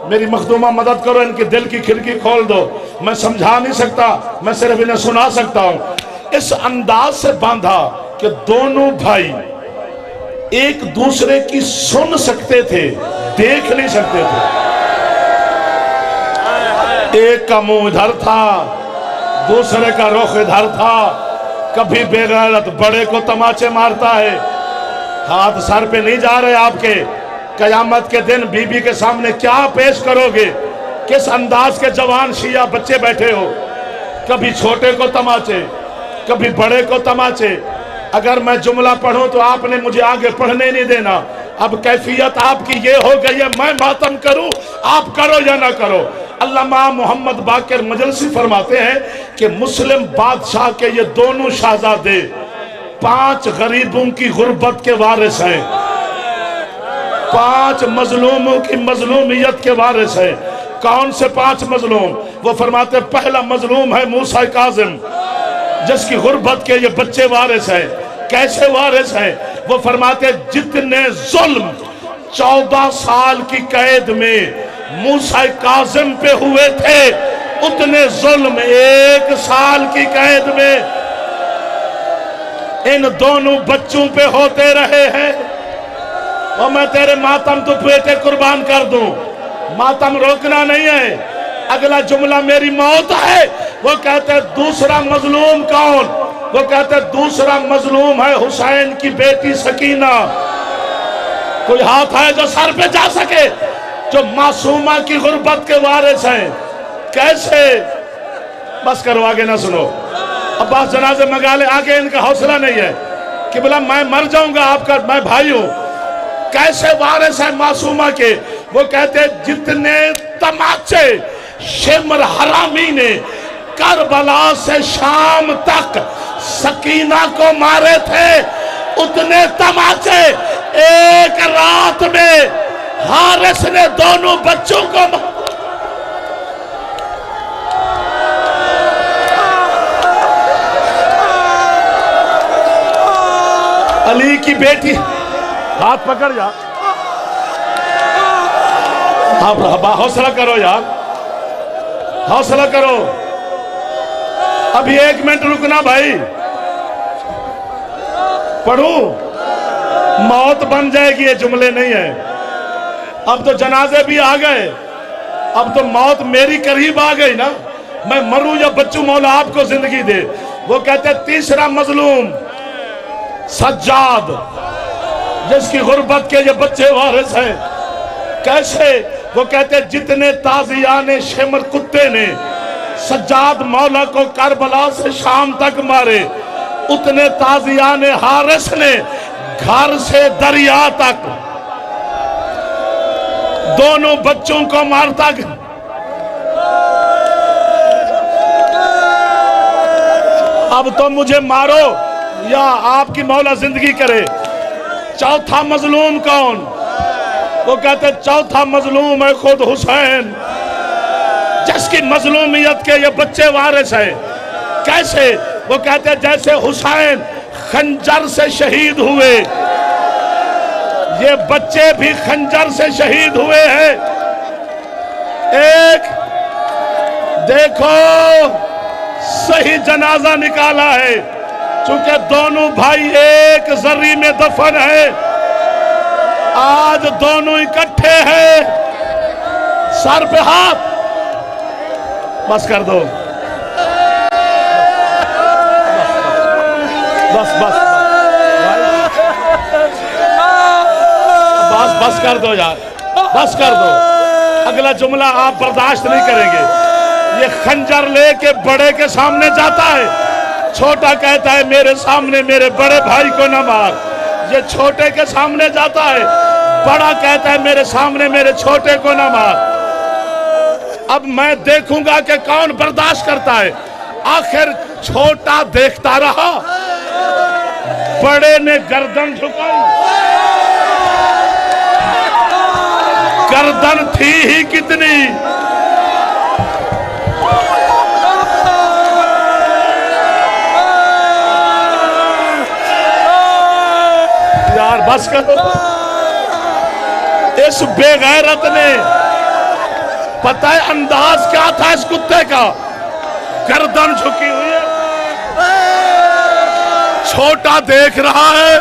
मेरी मखदूमा मदद करो, इनके दिल की खिड़की खोल दो। मैं समझा नहीं सकता, मैं सिर्फ इन्हें सुना सकता हूं। इस अंदाज से बांधा कि दोनों भाई एक दूसरे की सुन सकते थे, देख नहीं सकते थे। एक का मुंह इधर था, दूसरे का रुख इधर था। कभी बेगैरत बड़े को तमाचे मारता है। हाथ सर पे नहीं जा रहे आपके। कयामत के दिन बीबी के सामने क्या पेश करोगे? किस अंदाज के जवान शिया बच्चे बैठे हो। कभी छोटे को तमाचे, कभी बड़े को तमाचे। अगर मैं जुमला पढ़ूं तो आपने मुझे आगे पढ़ने नहीं देना। अब कैफियत आपकी ये हो गई है, मैं मातम करूं, आप करो या ना करो। अल्लामा मोहम्मद बाकिर मजलसी फरमाते हैं कि मुस्लिम बादशाह के ये दोनों शहजादे 5 गरीबों की गुर्बत के वारिस हैं, 5 मजलूमों की मजलूमियत के वारिस हैं। कौन से 5 मजलूम? वो फरमाते पहला मजलूम है मूसा काजिम, जिसकी गुर्बत के ये बच्चे वारिस हैं। कैसे वारिस हैं? वो फरमाते जितने जुल्म 14 साल की कैद में मूसा काजिम पे हुए थे, उतने जुल्म 1 साल की कैद में इन दोनों बच्चों पे होते रहे हैं। और मैं तेरे मातम तो बेटे कुर्बान कर दूं, मातम रोकना नहीं है। अगला जुमला मेरी मौत है। वो कहते दूसरा मजलूम कौन? वो कहते दूसरा मजलूम है हुसैन की बेटी सकीना। कोई हाथ है जो सर पे जा सके, जो मासूमा की गुर्बत के वारिस हैं? कैसे? बस करो, आगे ना सुनो। अब्बास जनाजे मंगा ले, आगे इनका हौसला नहीं है कि बोला मैं मर जाऊंगा, आपका मैं भाई हूं। कैसे वारिस है मासूमा के? वो कहते जितने तमाचे शिमर हरामी ने करबला से शाम तक सकीना को मारे थे, उतने तमाचे एक रात में हारिस ने दोनों बच्चों को। अली की बेटी, हाथ पकड़ जा, आप हौसला करो यार, हौसला करो। अभी 1 मिनट रुकना भाई, पढ़ू, मौत बन जाएगी, ये जुमले नहीं है। अब तो जनाजे भी आ गए, अब तो मौत मेरी करीब आ गई ना। मैं मरूं या बच्चों, मौला आपको जिंदगी दे। वो कहते तीसरा मजलूम सज्जाद, जिसकी गुर्बत के ये बच्चे वारिस हैं। कैसे? वो कहते जितने ताजियाने शिमर कुत्ते ने सज्जाद मौला को करबला से शाम तक मारे, उतने ताजियाने हारिस ने घर से दरिया तक दोनों बच्चों को मारता। अब तो मुझे मारो या आपकी मौला जिंदगी करे। चौथा मजलूम कौन? वो कहते चौथा मजलूम है खुद हुसैन, जिसकी मजलूमियत के ये बच्चे वारिस हैं। कैसे? वो कहते जैसे हुसैन खंजर से शहीद हुए, ये बच्चे भी खंजर से शहीद हुए हैं। एक देखो सही जनाजा निकाला है, चूंकि दोनों भाई एक जर्री में दफन है। आज दोनों इकट्ठे हैं, सर पे हाथ, बस कर दो, बस बस बस बस कर दो यार, बस कर दो। अगला जुमला आप बर्दाश्त नहीं करेंगे। ये खंजर लेके बड़े के सामने जाता है, छोटा कहता है मेरे सामने मेरे बड़े भाई को न मार। ये छोटे के सामने जाता है, बड़ा कहता है मेरे सामने मेरे छोटे को न मार। अब मैं देखूंगा कि कौन बर्दाश्त करता है। आखिर छोटा देखता रहा, बड़े ने गर्दन झुकाई। गर्दन थी ही कितनी, यार बस करो। इस बेगैरत ने, पता है अंदाज क्या था इस कुत्ते का? गर्दन झुकी हुई है, छोटा देख रहा है,